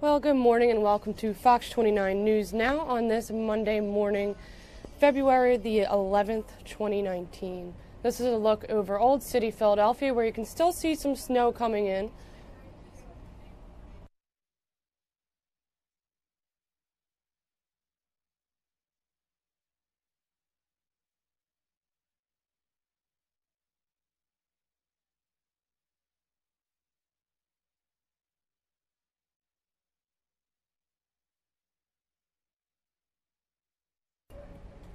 Well, good morning and welcome to Fox 29 News Now on this Monday morning, February the 11th, 2019. This is a look over Old City, Philadelphia, where you can still see some snow coming in.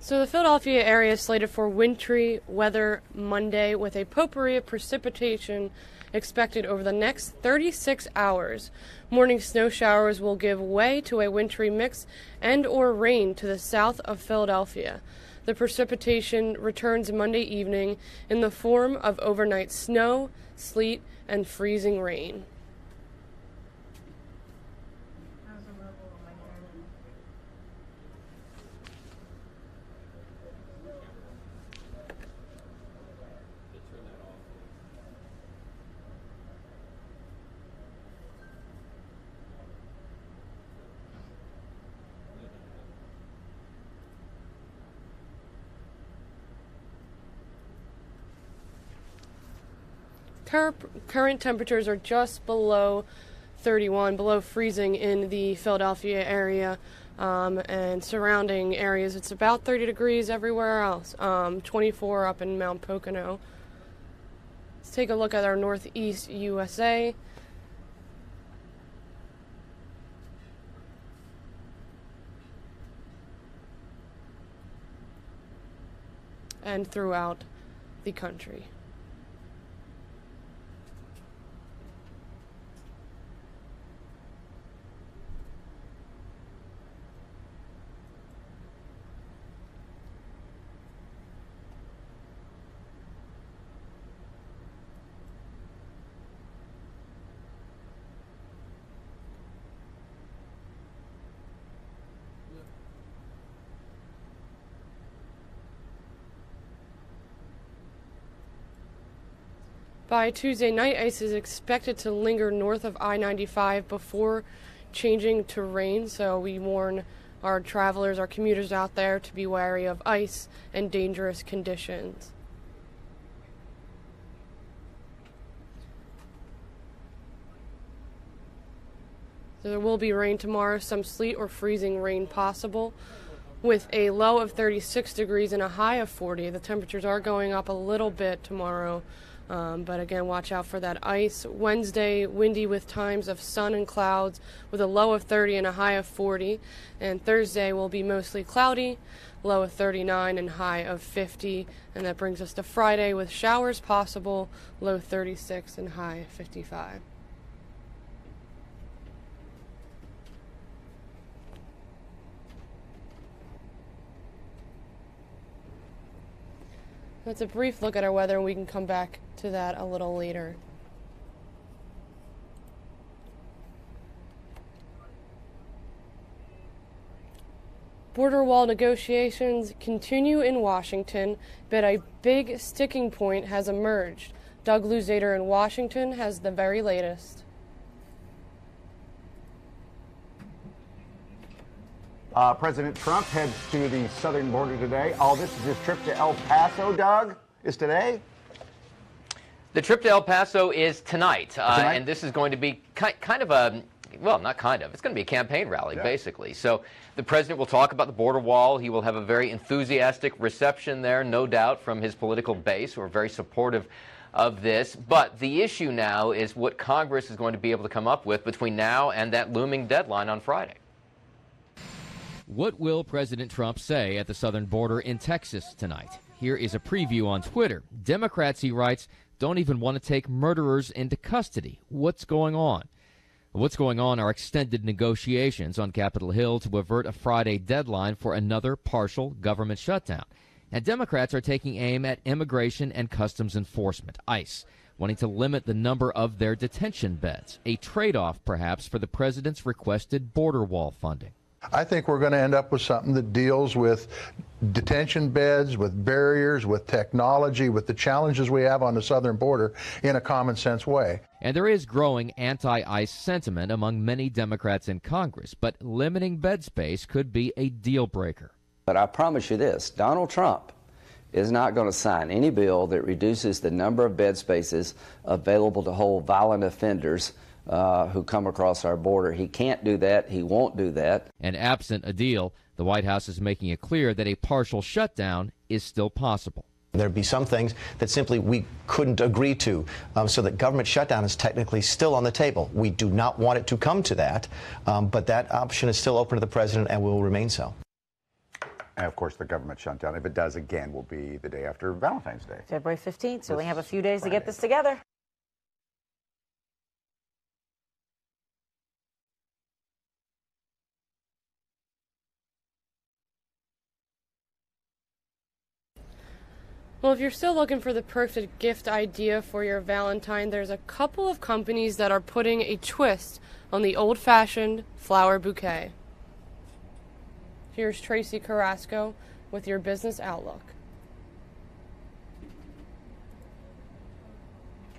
So the Philadelphia area is slated for wintry weather Monday with a potpourri of precipitation expected over the next 36 hours. Morning snow showers will give way to a wintry mix and or rain to the south of Philadelphia. The precipitation returns Monday evening in the form of overnight snow, sleet, and freezing rain. Current temperatures are just below 31, below freezing in the Philadelphia area and surrounding areas. It's about 30 degrees everywhere else, 24 up in Mount Pocono. Let's take a look at our Northeast USA. And throughout the country. By Tuesday night, ice is expected to linger north of I-95 before changing to rain, so we warn our travelers, our commuters out there to be wary of ice and dangerous conditions. So there will be rain tomorrow, some sleet or freezing rain possible, with a low of 36 degrees and a high of 40. The temperatures are going up a little bit tomorrow. But again, watch out for that ice. Wednesday, windy with times of sun and clouds with a low of 30 and a high of 40. And Thursday will be mostly cloudy, low of 39 and high of 50. And that brings us to Friday with showers possible, low 36 and high 55. That's a brief look at our weather, and we can come back to that a little later. Border wall negotiations continue in Washington, but a big sticking point has emerged. Doug Luzader in Washington has the very latest. President Trump heads to the southern border today. All this is his trip to El Paso, Doug, is today? The trip to El Paso is tonight, and this is going to be kind of a, well, not kind of, it's going to be a campaign rally, basically. So the president will talk about the border wall. He will have a very enthusiastic reception there, no doubt, from his political base, who are very supportive of this. But the issue now is what Congress is going to be able to come up with between now and that looming deadline on Friday. What will President Trump say at the southern border in Texas tonight? Here is a preview on Twitter. Democrats, he writes, don't even want to take murderers into custody. What's going on? What's going on are extended negotiations on Capitol Hill to avert a Friday deadline for another partial government shutdown. And Democrats are taking aim at immigration and customs enforcement, ICE, wanting to limit the number of their detention beds, a trade-off perhaps for the president's requested border wall funding. I think we're going to end up with something that deals with detention beds, with barriers, with technology, with the challenges we have on the southern border in a common sense way. And there is growing anti-ICE sentiment among many Democrats in Congress, but limiting bed space could be a deal breaker. But I promise you this, Donald Trump is not going to sign any bill that reduces the number of bed spaces available to hold violent offenders who come across our border. He can't do that. He won't do that. And absent a deal, the White House is making it clear that a partial shutdown is still possible. There'd be some things that simply we couldn't agree to, so that government shutdown is technically still on the table. We do not want it to come to that, but that option is still open to the president and will remain so. And of course, the government shutdown, if it does again, will be the day after Valentine's Day. February 15th, so we only have a few days to get this together. Well, if you're still looking for the perfect gift idea for your Valentine, there's a couple of companies that are putting a twist on the old-fashioned flower bouquet. Here's Tracy Carrasco with your business outlook.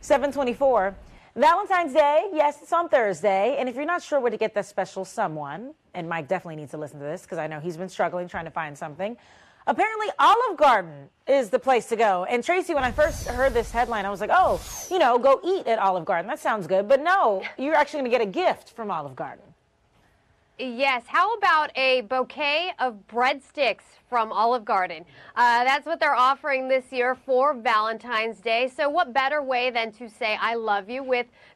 7:24. Valentine's Day, yes, it's on Thursday. And if you're not sure where to get that special someone, and Mike definitely needs to listen to this because I know he's been struggling trying to find something. Apparently, Olive Garden is the place to go. And Tracy, when I first heard this headline, I was like, oh, you know, go eat at Olive Garden. That sounds good. But no, you're actually going to get a gift from Olive Garden. Yes. How about a bouquet of breadsticks from Olive Garden? That's what they're offering this year for Valentine's Day. So what better way than to say I love you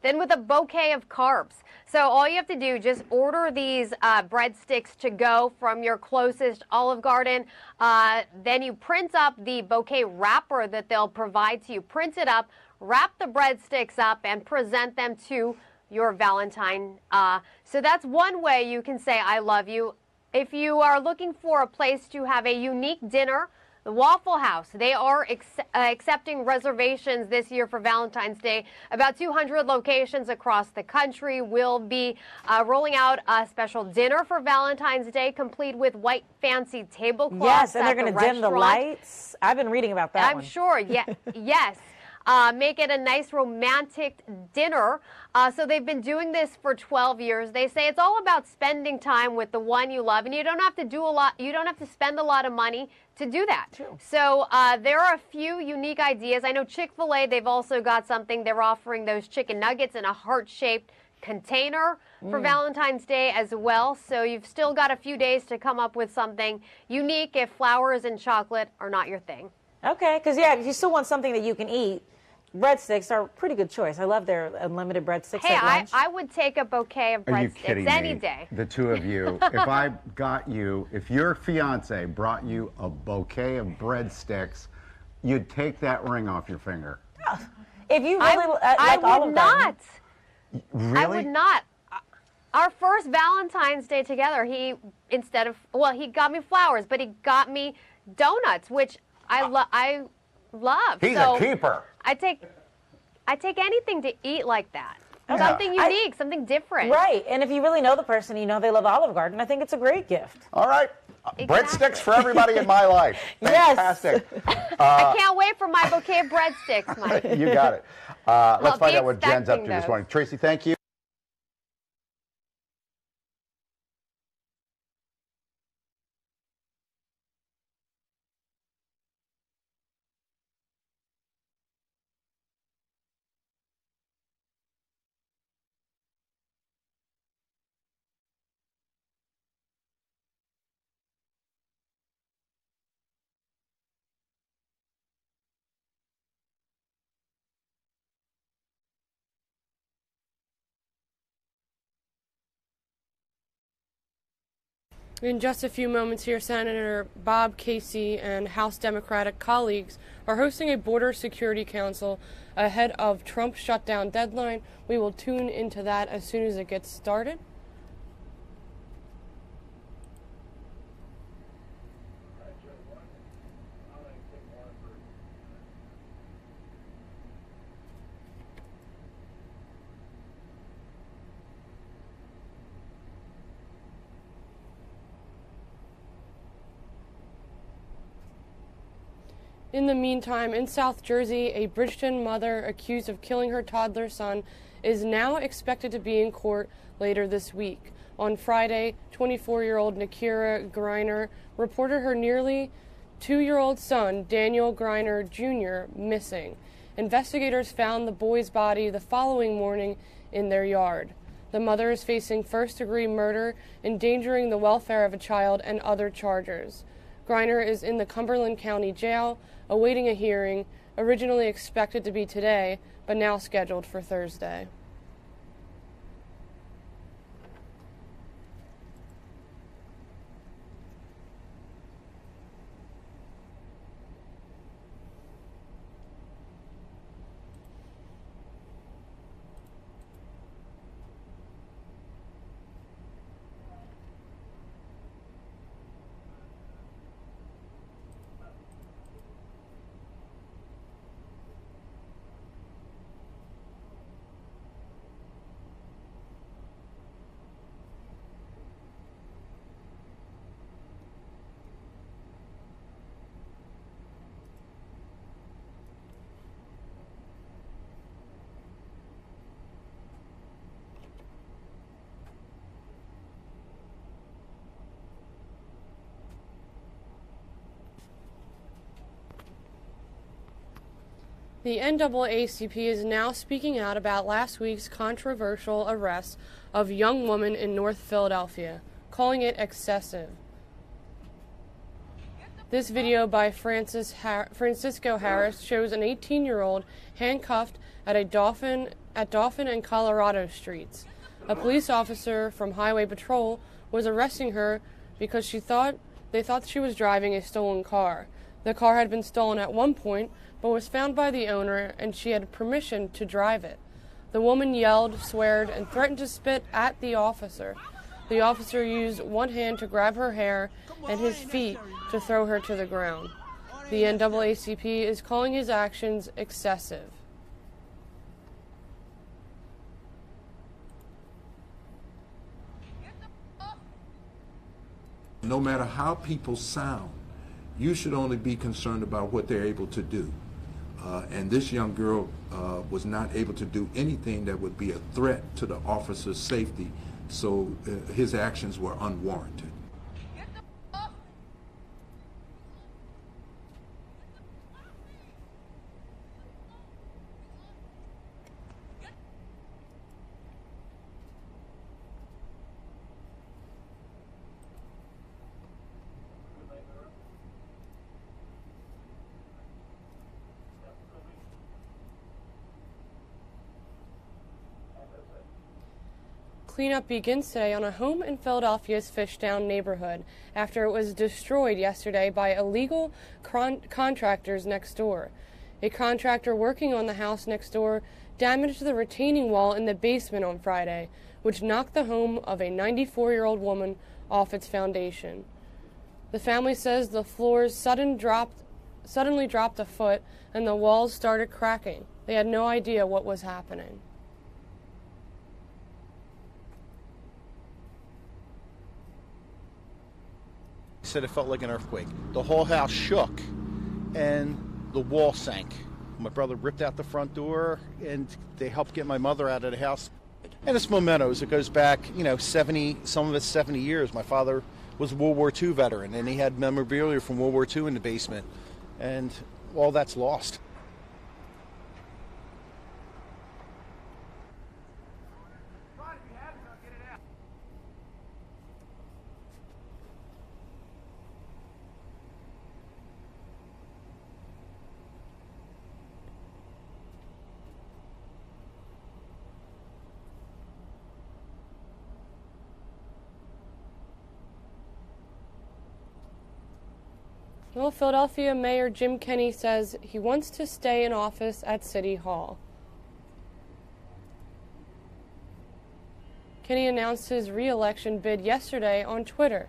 than with a bouquet of carbs? So all you have to do, just order these breadsticks to go from your closest Olive Garden. Then you print up the bouquet wrapper that they'll provide to you. Print it up, wrap the breadsticks up, and present them to your Valentine. So that's one way you can say I love you. If you are looking for a place to have a unique dinner, the Waffle House, they are accepting reservations this year for Valentine's Day. About 200 locations across the country will be rolling out a special dinner for Valentine's Day, complete with white fancy tablecloths. Yes, and they're going to dim the lights. I've been reading about that I'm sure, yeah, yes. Make it a nice romantic dinner. So they've been doing this for 12 years. They say it's all about spending time with the one you love, and you don't have to do a lot. You don't have to spend a lot of money to do that. True. So there are a few unique ideas. I know Chick-fil-A, they've also got something. They're offering those chicken nuggets in a heart-shaped container for Valentine's Day as well. So you've still got a few days to come up with something unique if flowers and chocolate are not your thing. Okay, because, yeah, if you still want something that you can eat, breadsticks are a pretty good choice. I love their unlimited breadsticks at lunch. I would take a bouquet of breadsticks any day. The two of you, if your fiance brought you a bouquet of breadsticks, you'd take that ring off your finger. If you really like Olive Garden. Really? I would not. Our first Valentine's Day together, he got me flowers, but he got me donuts, which I love. He's a keeper. I take anything to eat like that. Yeah. Something unique, something different. Right, and if you really know the person, you know they love Olive Garden, I think it's a great gift. All right. Exactly. Breadsticks for everybody in my life. Fantastic. Yes. I can't wait for my bouquet of breadsticks, Mike. You got it. Let's find out what Jen's up to this morning. Tracy, thank you. In just a few moments here, Senator Bob Casey and House Democratic colleagues are hosting a border security council ahead of Trump's shutdown deadline. We will tune into that as soon as it gets started. In the meantime, in South Jersey, a Bridgeton mother accused of killing her toddler son is now expected to be in court later this week. On Friday, 24-year-old Nakira Greiner reported her nearly 2-year-old son, Daniel Greiner Jr., missing. Investigators found the boy's body the following morning in their yard. The mother is facing first-degree murder, endangering the welfare of a child, and other charges. Greiner is in the Cumberland County Jail, awaiting a hearing, originally expected to be today, but now scheduled for Thursday. The NAACP is now speaking out about last week's controversial arrest of a young woman in North Philadelphia, calling it excessive. This video by Francisco Harris shows an 18-year-old handcuffed at Dauphin and Colorado streets. A police officer from Highway Patrol was arresting her because they thought she was driving a stolen car. The car had been stolen at one point, but was found by the owner, and she had permission to drive it. The woman yelled, sweared, and threatened to spit at the officer. The officer used one hand to grab her hair and his feet to throw her to the ground. The NAACP is calling his actions excessive. No matter how people sound, you should only be concerned about what they're able to do. And this young girl was not able to do anything that would be a threat to the officer's safety, so his actions were unwarranted. Cleanup begins today on a home in Philadelphia's Shutdown neighborhood after it was destroyed yesterday by illegal contractors next door. A contractor working on the house next door damaged the retaining wall in the basement on Friday, which knocked the home of a 94-year-old woman off its foundation. The family says the floors suddenly dropped a foot and the walls started cracking. They had no idea what was happening. Said it felt like an earthquake. The whole house shook and the wall sank. My brother ripped out the front door and they helped get my mother out of the house. And it's mementos. It goes back, 70, some of it's 70 years. My father was a World War II veteran and he had memorabilia from World War II in the basement. And all that's lost. Well, Philadelphia Mayor Jim Kenney says he wants to stay in office at City Hall. Kenney announced his re-election bid yesterday on Twitter.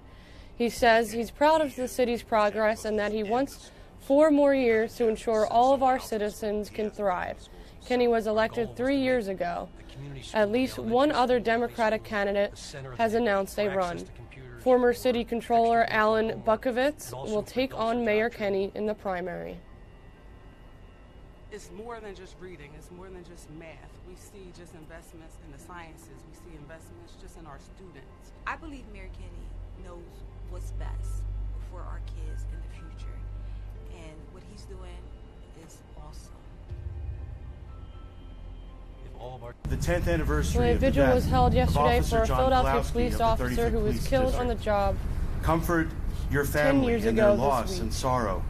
He says he's proud of the city's progress and that he wants 4 more years to ensure all of our citizens can thrive. Kenney was elected 3 years ago. At least one other Democratic candidate has announced a run. Former City Controller Alan Bukovitz will take on Mayor Kenney in the primary. it's more than just reading. It's more than just math. We see just investments in the sciences. We see investments just in our students. I believe Mayor Kenny knows what's best for our kids in the future. And what he's doing is awesome. The 10th anniversary A of the vigil death was held yesterday of for a John Philadelphia Pulaski police of the officer 35th who was Police killed District. on the job. Comfort your 10 family years in ago their this loss week. and sorrow.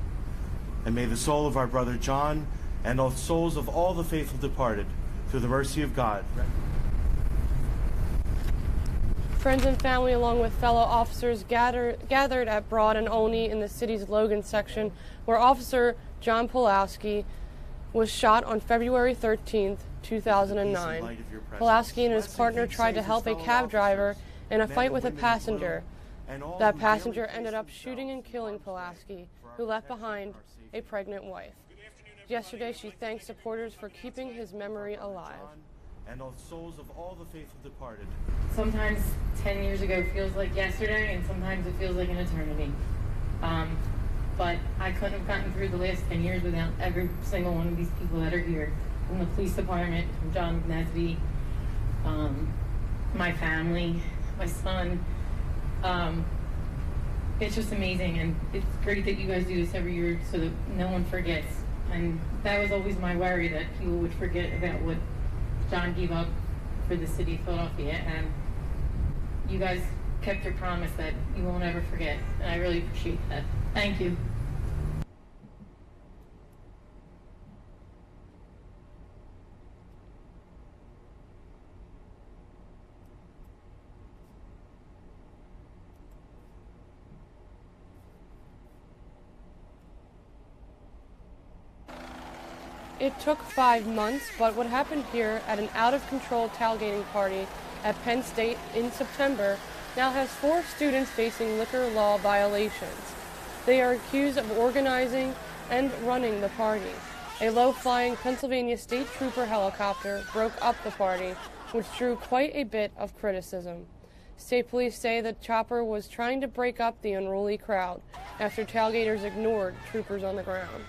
And may the soul of our brother John and the souls of all the faithful departed, through the mercy of God. Friends and family, along with fellow officers, gathered at Broad and Olney in the city's Logan section, where Officer John Pulaski was shot on February 13th, 2009. Pulaski and his partner tried to help a cab driver in a fight with a passenger. That passenger ended up shooting and killing Pulaski, who left behind a pregnant wife. Yesterday, she thanked supporters for keeping his memory alive. And the souls of all the faithful departed. Sometimes 10 years ago feels like yesterday, and sometimes it feels like an eternity. But I couldn't have gotten through the last 10 years without every single one of these people that are here. From the police department, from John McNesby, my family, my son. It's just amazing, and it's great that you guys do this every year so that no one forgets. And that was always my worry, that people would forget about what John gave up for the city of Philadelphia. And you guys kept your promise that you won't ever forget, and I really appreciate that. Thank you. It took 5 months, but what happened here at an out-of-control tailgating party at Penn State in September now has 4 students facing liquor law violations. They are accused of organizing and running the party. A low-flying Pennsylvania State Trooper helicopter broke up the party, which drew quite a bit of criticism. State police say the chopper was trying to break up the unruly crowd after tailgaters ignored troopers on the ground.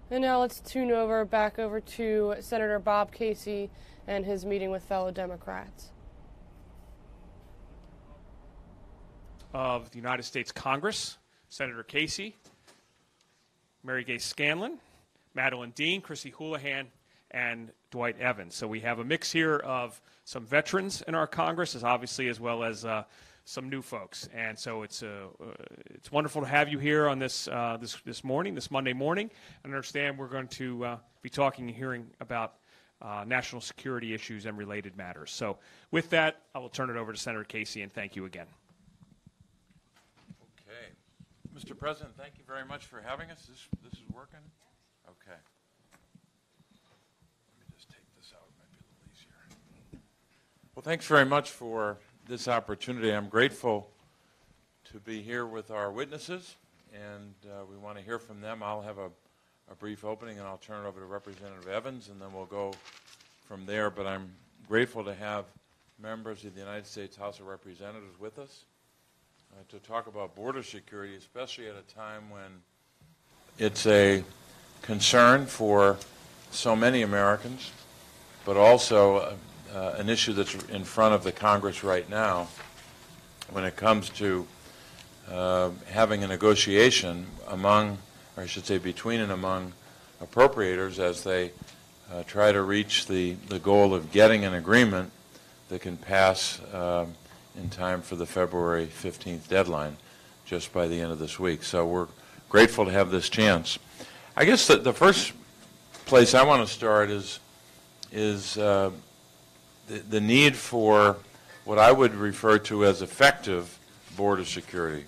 And now let's tune back over to Senator Bob Casey and his meeting with fellow Democrats. Of the United States Congress, Senator Casey, Mary Gay Scanlon, Madeline Dean, Chrissy Houlihan, and Dwight Evans. So we have a mix here of some veterans in our Congress, as well as some new folks. And so it's wonderful to have you here on this Monday morning. I understand we're going to be talking and hearing about national security issues and related matters. So with that, I will turn it over to Senator Casey, and thank you again. Okay. Mr. President, thank you very much for having us. This is working? Okay. Let me just take this out. It might be a little easier. Well, thanks very much for this opportunity. I'm grateful to be here with our witnesses, and we want to hear from them. I'll have a brief opening, and I'll turn it over to Representative Evans, and then we'll go from there. But I'm grateful to have members of the United States House of Representatives with us to talk about border security, especially at a time when it's a concern for so many Americans, but also an issue that's in front of the Congress right now when it comes to having a negotiation among, or I should say between and among appropriators as they try to reach the goal of getting an agreement that can pass in time for the February 15th deadline just by the end of this week. So we're grateful to have this chance. I guess the first place I want to start is the need for what I would refer to as effective border security.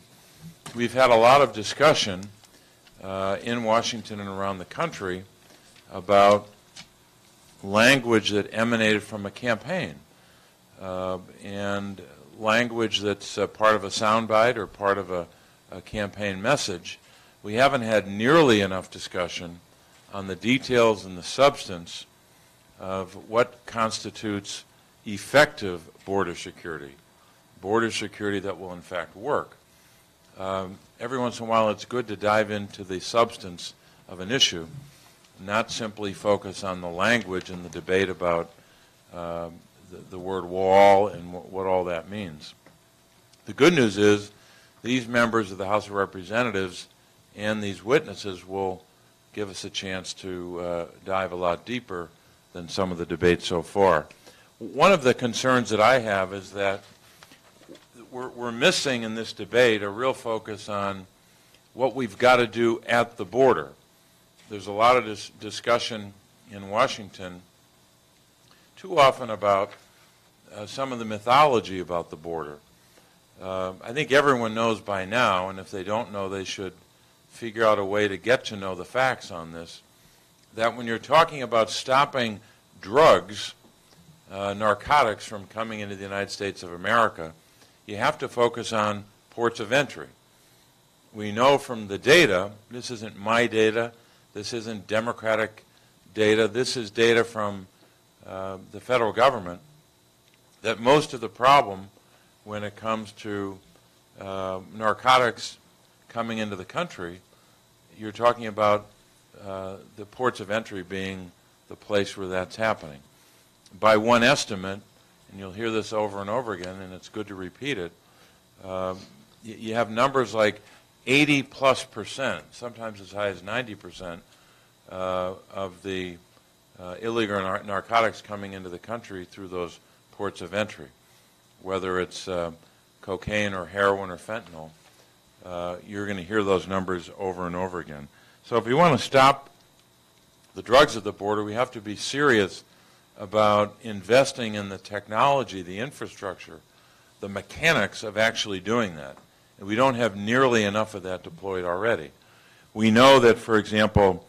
We've had a lot of discussion in Washington and around the country about language that emanated from a campaign. And language that's part of a soundbite or part of a campaign message. We haven't had nearly enough discussion on the details and the substance of what constitutes effective border security that will in fact work. Every once in a while it's good to dive into the substance of an issue, not simply focus on the language and the debate about the word wall and what all that means. The good news is these members of the House of Representatives and these witnesses will give us a chance to dive a lot deeper than some of the debates so far. One of the concerns that I have is that we're missing in this debate a real focus on what we've got to do at the border. There's a lot of discussion in Washington too often about some of the mythology about the border. I think everyone knows by now, and if they don't know, they should figure out a way to get to know the facts on this, that when you're talking about stopping drugs, narcotics from coming into the United States of America, you have to focus on ports of entry. We know from the data, this isn't my data, this isn't Democratic data, this is data from the federal government, that most of the problem when it comes to narcotics coming into the country, you're talking about the ports of entry being the place where that's happening. By one estimate, and you'll hear this over and over again, and it's good to repeat it, you have numbers like 80+%, sometimes as high as 90% of the illegal narcotics coming into the country through those ports of entry, whether it's cocaine or heroin or fentanyl. You're going to hear those numbers over and over again. So if we want to stop the drugs at the border, we have to be serious about investing in the technology, the infrastructure, the mechanics of actually doing that. And we don't have nearly enough of that deployed already. We know that, for example,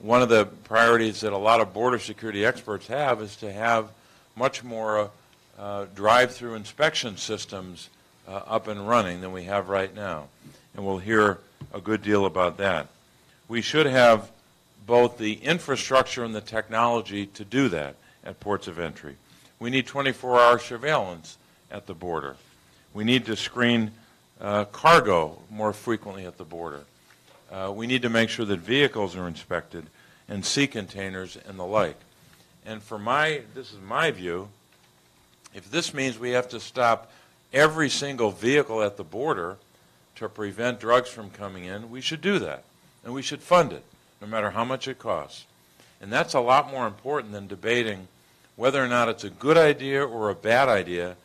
one of the priorities that a lot of border security experts have is to have much more drive-through inspection systems up and running than we have right now. And we'll hear a good deal about that. We should have both the infrastructure and the technology to do that at ports of entry. We need 24-hour surveillance at the border. We need to screen cargo more frequently at the border. We need to make sure that vehicles are inspected and sea containers and the like. And this is my view, if this means we have to stop every single vehicle at the border to prevent drugs from coming in, we should do that. And we should fund it, no matter how much it costs. And that's a lot more important than debating whether or not it's a good idea or a bad idea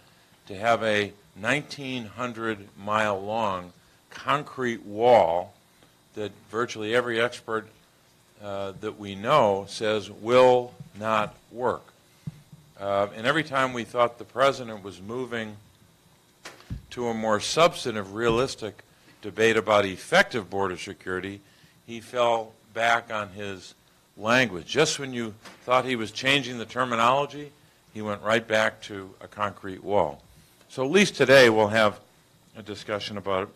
to have a 1,900-mile-long concrete wall that virtually every expert that we know says will not work. And every time we thought the president was moving to a more substantive, realistic debate about effective border security, he fell back on his language. Just when you thought he was changing the terminology, he went right back to a concrete wall. So at least today we'll have a discussion about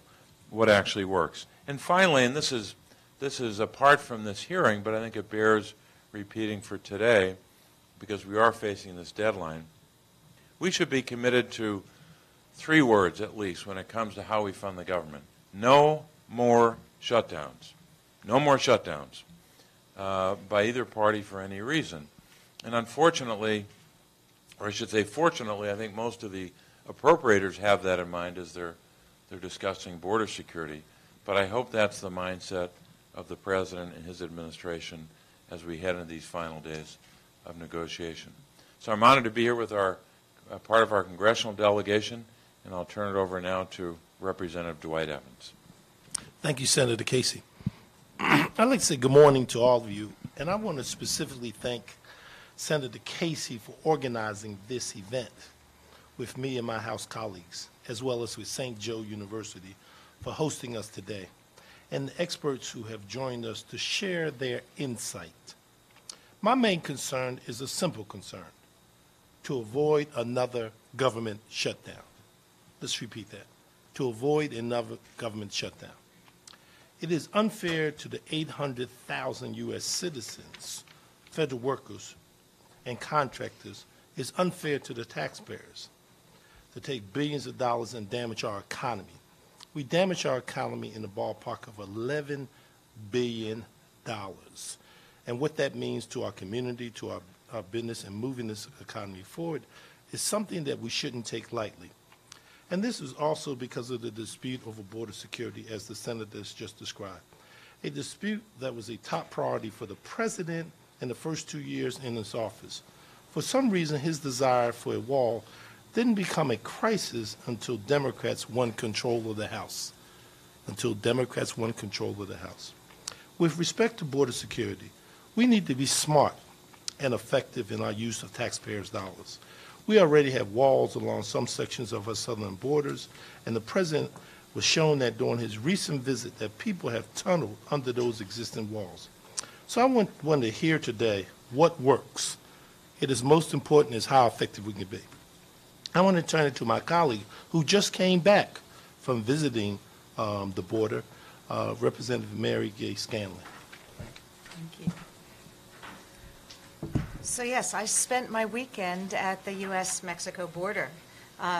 what actually works. And finally, and this is apart from this hearing, but I think it bears repeating for today because we are facing this deadline, we should be committed to 3 words at least when it comes to how we fund the government. No more shutdowns. No more shutdowns by either party for any reason. And unfortunately, or I should say fortunately, I think most of the appropriators have that in mind as they're discussing border security. But I hope that's the mindset of the President and his administration as we head into these final days of negotiation. So I'm honored to be here with part of our congressional delegation, and I'll turn it over now to Representative Dwight Evans. Thank you, Senator Casey. I'd like to say good morning to all of you, and I want to specifically thank Senator Casey for organizing this event with me and my House colleagues, as well as with St. Joe University for hosting us today, and the experts who have joined us to share their insight. My main concern is a simple concern: to avoid another government shutdown. Let's repeat that. To avoid another government shutdown. It is unfair to the 800,000 U.S. citizens, federal workers, and contractors. It's unfair to the taxpayers to take billions of dollars and damage our economy. We damage our economy in the ballpark of $11 billion. And what that means to our community, to our business, and moving this economy forward is something that we shouldn't take lightly. And this is also because of the dispute over border security, as the senators just described. A dispute that was a top priority for the president in the first 2 years in his office. For some reason, his desire for a wall didn't become a crisis until Democrats won control of the House. With respect to border security, we need to be smart and effective in our use of taxpayers' dollars. We already have walls along some sections of our southern borders, and the president was shown that during his recent visit that people have tunneled under those existing walls. So I want to hear today what works. It is most important is how effective we can be. I want to turn it to my colleague who just came back from visiting the border, Representative Mary Gay Scanlon. Thank you. So yes, I spent my weekend at the U.S.-Mexico border,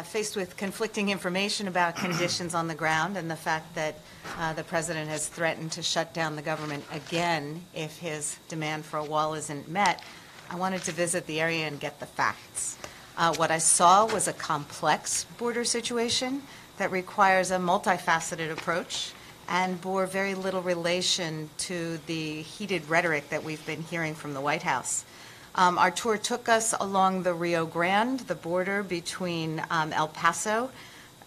faced with conflicting information about conditions on the ground and the fact that the president has threatened to shut down the government again if his demand for a wall isn't met. I wanted to visit the area and get the facts. What I saw was a complex border situation that requires a multifaceted approach and bore very little relation to the heated rhetoric that we've been hearing from the White House. Our tour took us along the Rio Grande, the border between El Paso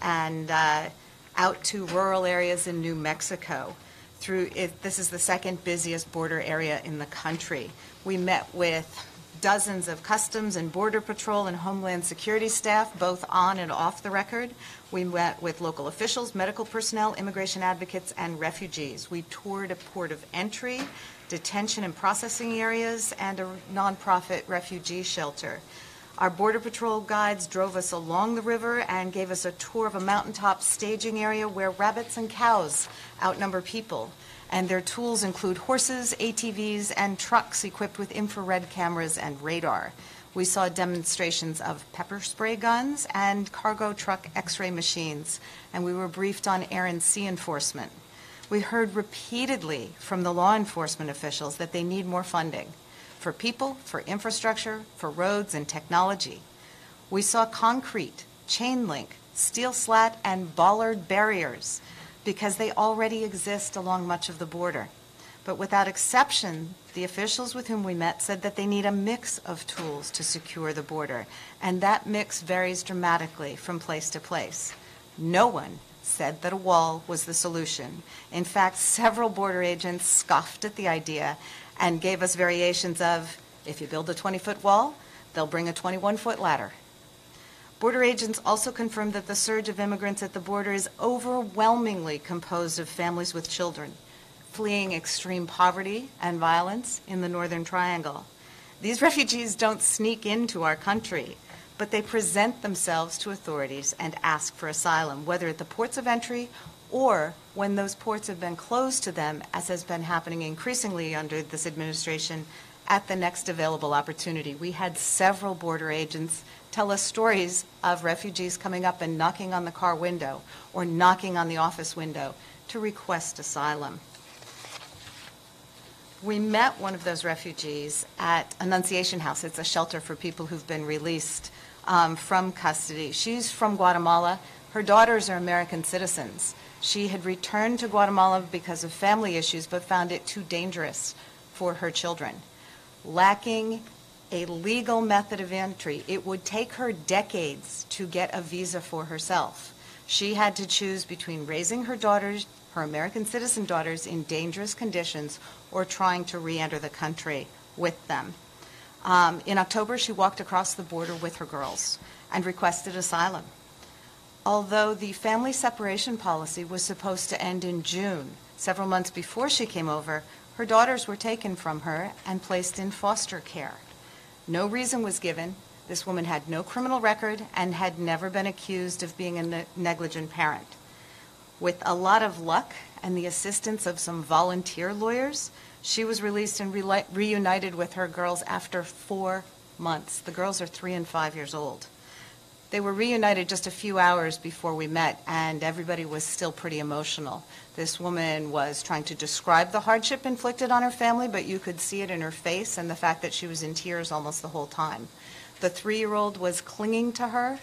and out to rural areas in New Mexico. This is the second busiest border area in the country. We met with dozens of Customs and Border Patrol and Homeland Security staff, both on and off the record. We met with local officials, medical personnel, immigration advocates, and refugees. We toured a port of entry, detention and processing areas, and a nonprofit refugee shelter. Our Border Patrol guides drove us along the river and gave us a tour of a mountaintop staging area where rabbits and cows outnumber people. And their tools include horses, ATVs, and trucks equipped with infrared cameras and radar. We saw demonstrations of pepper spray guns and cargo truck X-ray machines, and we were briefed on air and sea enforcement. We heard repeatedly from the law enforcement officials that they need more funding for people, for infrastructure, for roads and technology. We saw concrete, chain link, steel slat, and bollard barriers because they already exist along much of the border. But without exception, the officials with whom we met said that they need a mix of tools to secure the border, and that mix varies dramatically from place to place. No one said that a wall was the solution. In fact, several border agents scoffed at the idea and gave us variations of, if you build a 20-foot wall, they'll bring a 21-foot ladder. Border agents also confirmed that the surge of immigrants at the border is overwhelmingly composed of families with children, fleeing extreme poverty and violence in the Northern Triangle. These refugees don't sneak into our country, but they present themselves to authorities and ask for asylum, whether at the ports of entry or when those ports have been closed to them, as has been happening increasingly under this administration, at the next available opportunity. We had several border agents tell us stories of refugees coming up and knocking on the car window or knocking on the office window to request asylum. We met one of those refugees at Annunciation House. It's a shelter for people who've been released from custody. She's from Guatemala. Her daughters are American citizens. She had returned to Guatemala because of family issues, but found it too dangerous for her children. Lacking a legal method of entry, it would take her decades to get a visa for herself. She had to choose between raising her daughters, her American citizen daughters, in dangerous conditions or trying to re-enter the country with them. In October, she walked across the border with her girls and requested asylum. Although the family separation policy was supposed to end in June, several months before she came over, her daughters were taken from her and placed in foster care. No reason was given, This woman had no criminal record and had never been accused of being a negligent parent. With a lot of luck and the assistance of some volunteer lawyers, she was released and reunited with her girls after 4 months. The girls are 3 and 5 years old. They were reunited just a few hours before we met, and everybody was still pretty emotional. This woman was trying to describe the hardship inflicted on her family, but you could see it in her face and the fact that she was in tears almost the whole time. The 3-year-old was clinging to her.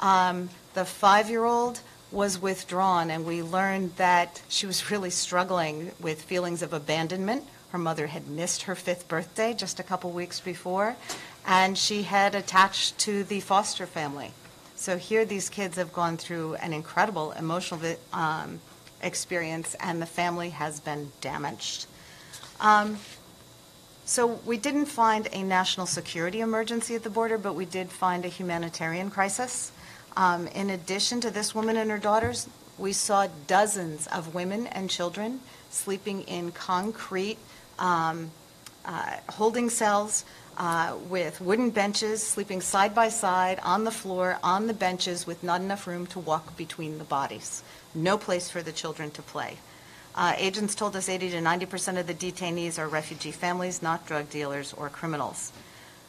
The 5-year-old was withdrawn, and we learned that she was really struggling with feelings of abandonment. Her mother had missed her 5th birthday just a couple weeks before, and she had attached to the foster family. So here these kids have gone through an incredible emotional experience, and the family has been damaged. So we didn't find a national security emergency at the border, but we did find a humanitarian crisis. In addition to this woman and her daughters, we saw dozens of women and children sleeping in concrete holding cells with wooden benches, sleeping side by side on the floor, on the benches, with not enough room to walk between the bodies. No place for the children to play. Agents told us 80 to 90% of the detainees are refugee families, not drug dealers or criminals.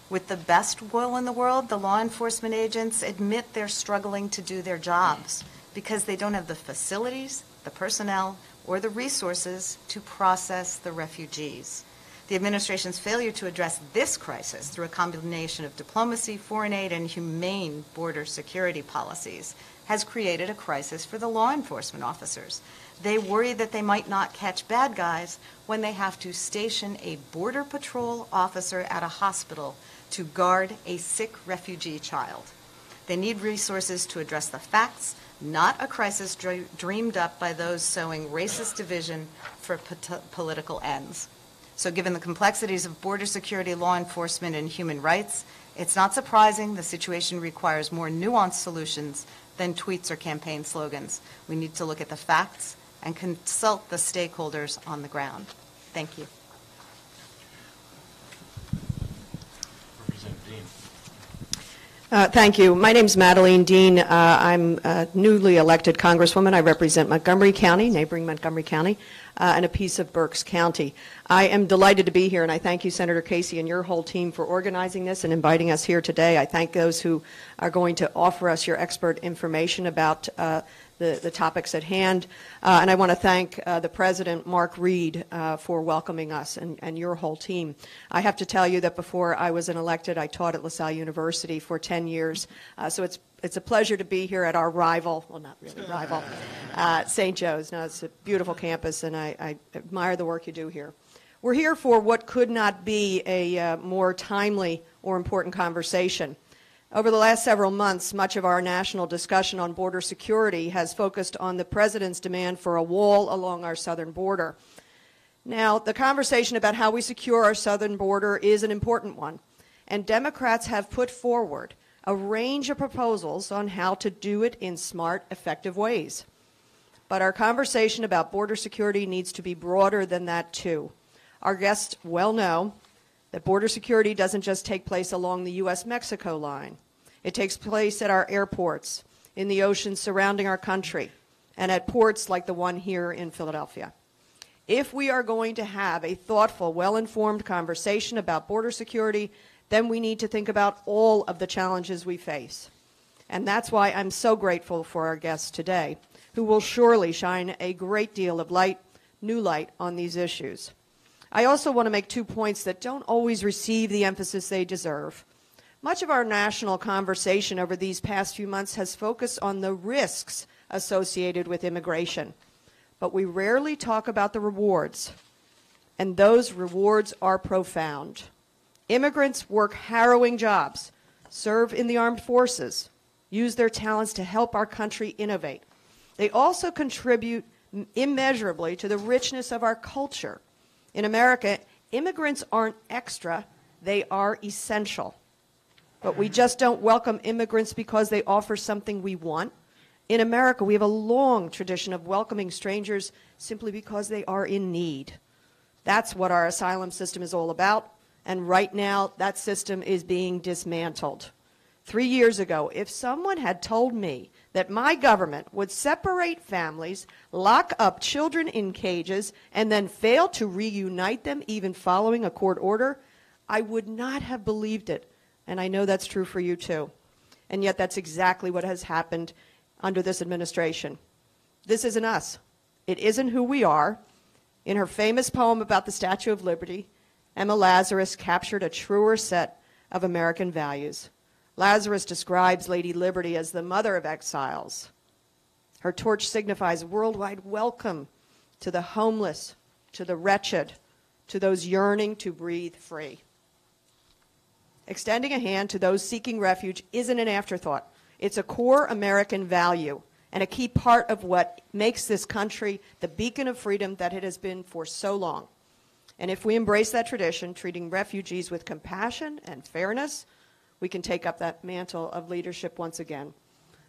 With the best will in the world, the law enforcement agents admit they're struggling to do their jobs because they don't have the facilities, the personnel, or the resources to process the refugees. The administration's failure to address this crisis through a combination of diplomacy, foreign aid, and humane border security policies has created a crisis for the law enforcement officers. They worry that they might not catch bad guys when they have to station a Border Patrol officer at a hospital to guard a sick refugee child. They need resources to address the facts, not a crisis dreamed up by those sowing racist division for political ends. So given the complexities of border security, law enforcement, and human rights, it's not surprising the situation requires more nuanced solutions than tweets or campaign slogans. We need to look at the facts and consult the stakeholders on the ground. Thank you. Thank you. My name is Madeline Dean. I'm a newly elected Congresswoman. I represent Montgomery County, neighboring Montgomery County, and a piece of Berks County. I am delighted to be here, and I thank you, Senator Casey, and your whole team for organizing this and inviting us here today. I thank those who are going to offer us your expert information about the topics at hand. And I want to thank the President, Mark Reed, for welcoming us and your whole team. I have to tell you that before I was elected, I taught at LaSalle University for 10 years. So it's a pleasure to be here at our rival, well, not really rival, St. Joe's. No, it's a beautiful campus, and I admire the work you do here. We're here for what could not be a more timely or important conversation. Over the last several months, much of our national discussion on border security has focused on the President's demand for a wall along our southern border. Now, the conversation about how we secure our southern border is an important one, and Democrats have put forward a range of proposals on how to do it in smart, effective ways. But our conversation about border security needs to be broader than that, too. Our guests well know that border security doesn't just take place along the U.S.-Mexico line. It takes place at our airports, in the oceans surrounding our country, and at ports like the one here in Philadelphia. If we are going to have a thoughtful, well-informed conversation about border security, then we need to think about all of the challenges we face. And that's why I'm so grateful for our guests today, who will surely shine a great deal of light, new light, on these issues. I also want to make 2 points that don't always receive the emphasis they deserve. Much of our national conversation over these past few months has focused on the risks associated with immigration, but we rarely talk about the rewards, and those rewards are profound. Immigrants work harrowing jobs, serve in the armed forces, use their talents to help our country innovate. They also contribute immeasurably to the richness of our culture. In America, immigrants aren't extra, they are essential. But we just don't welcome immigrants because they offer something we want. In America, we have a long tradition of welcoming strangers simply because they are in need. That's what our asylum system is all about, and right now that system is being dismantled. 3 years ago, if someone had told me that my government would separate families, lock up children in cages, and then fail to reunite them even following a court order, I would not have believed it. And I know that's true for you too. And yet that's exactly what has happened under this administration. This isn't us. It isn't who we are. In her famous poem about the Statue of Liberty, Emma Lazarus captured a truer set of American values. Lazarus describes Lady Liberty as the mother of exiles. Her torch signifies worldwide welcome to the homeless, to the wretched, to those yearning to breathe free. Extending a hand to those seeking refuge isn't an afterthought. It's a core American value and a key part of what makes this country the beacon of freedom that it has been for so long. And if we embrace that tradition, treating refugees with compassion and fairness, we can take up that mantle of leadership once again.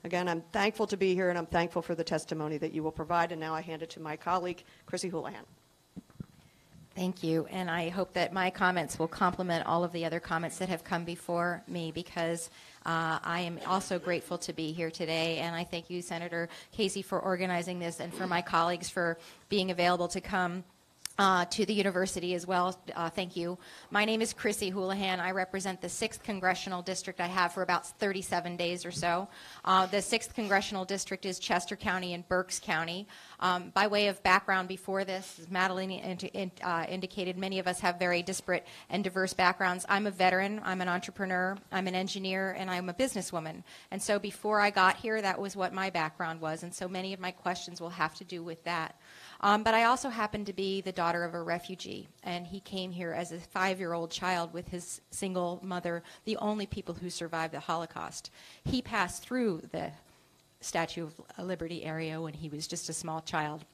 Again, I'm thankful to be here, and I'm thankful for the testimony that you will provide. And now I hand it to my colleague, Chrissy Houlihan. Thank you, and I hope that my comments will complement all of the other comments that have come before me, because I am also grateful to be here today, and I thank you, Senator Casey, for organizing this, and for my colleagues for being available to come to the university as well. Thank you. My name is Chrissy Houlihan. I represent the 6th Congressional District. I have for about 37 days or so. The 6th Congressional District is Chester County and Berks County. By way of background before this, as Madeline indicated, many of us have very disparate and diverse backgrounds. I'm a veteran, I'm an entrepreneur, I'm an engineer, and I'm a businesswoman. And so before I got here, that was what my background was. And so many of my questions will have to do with that. But I also happen to be the daughter of a refugee, and he came here as a 5-year-old child with his single mother, the only people who survived the Holocaust. He passed through the Statue of Liberty area when he was just a small child.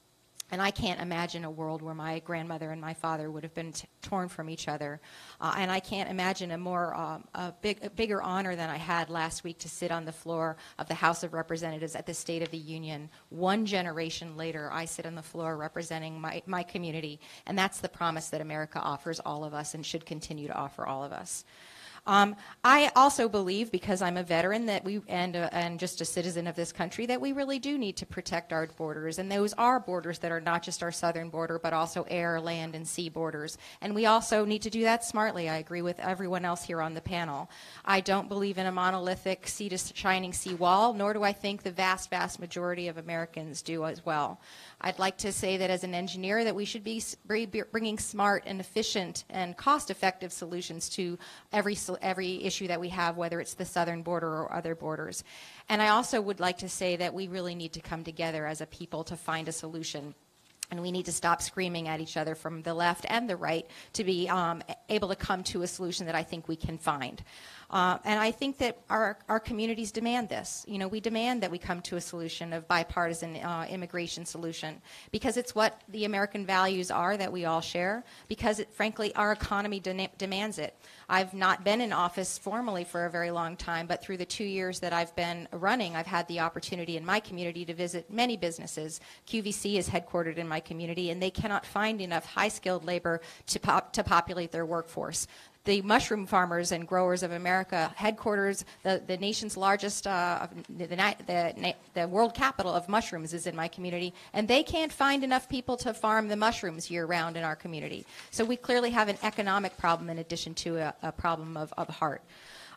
And I can't imagine a world where my grandmother and my father would have been torn from each other. And I can't imagine a bigger honor than I had last week to sit on the floor of the House of Representatives at the State of the Union. One generation later, I sit on the floor representing my community. And that's the promise that America offers all of us and should continue to offer all of us. I also believe, because I'm a veteran that and just a citizen of this country, that we really do need to protect our borders. And those are borders that are not just our southern border, but also air, land, and sea borders. And we also need to do that smartly. I agree with everyone else here on the panel. I don't believe in a monolithic sea to shining sea wall, nor do I think the vast, vast majority of Americans do as well. I'd like to say that as an engineer that we should be bringing smart and efficient and cost-effective solutions to every issue that we have, whether it's the southern border or other borders. And I also would like to say that we really need to come together as a people to find a solution. And we need to stop screaming at each other from the left and the right to be able to come to a solution that I think we can find. And I think that our communities demand this. You know, we demand that we come to a solution of bipartisan immigration solution, because it's what the American values are that we all share, because frankly our economy demands it. I've not been in office formally for a very long time, but through the 2 years that I've been running, I've had the opportunity in my community to visit many businesses. QVC is headquartered in my community, and they cannot find enough high-skilled labor to populate their workforce. The mushroom farmers and growers of America headquarters, the nation's largest, the world capital of mushrooms is in my community, and they can't find enough people to farm the mushrooms year-round in our community. So we clearly have an economic problem in addition to a problem of heart.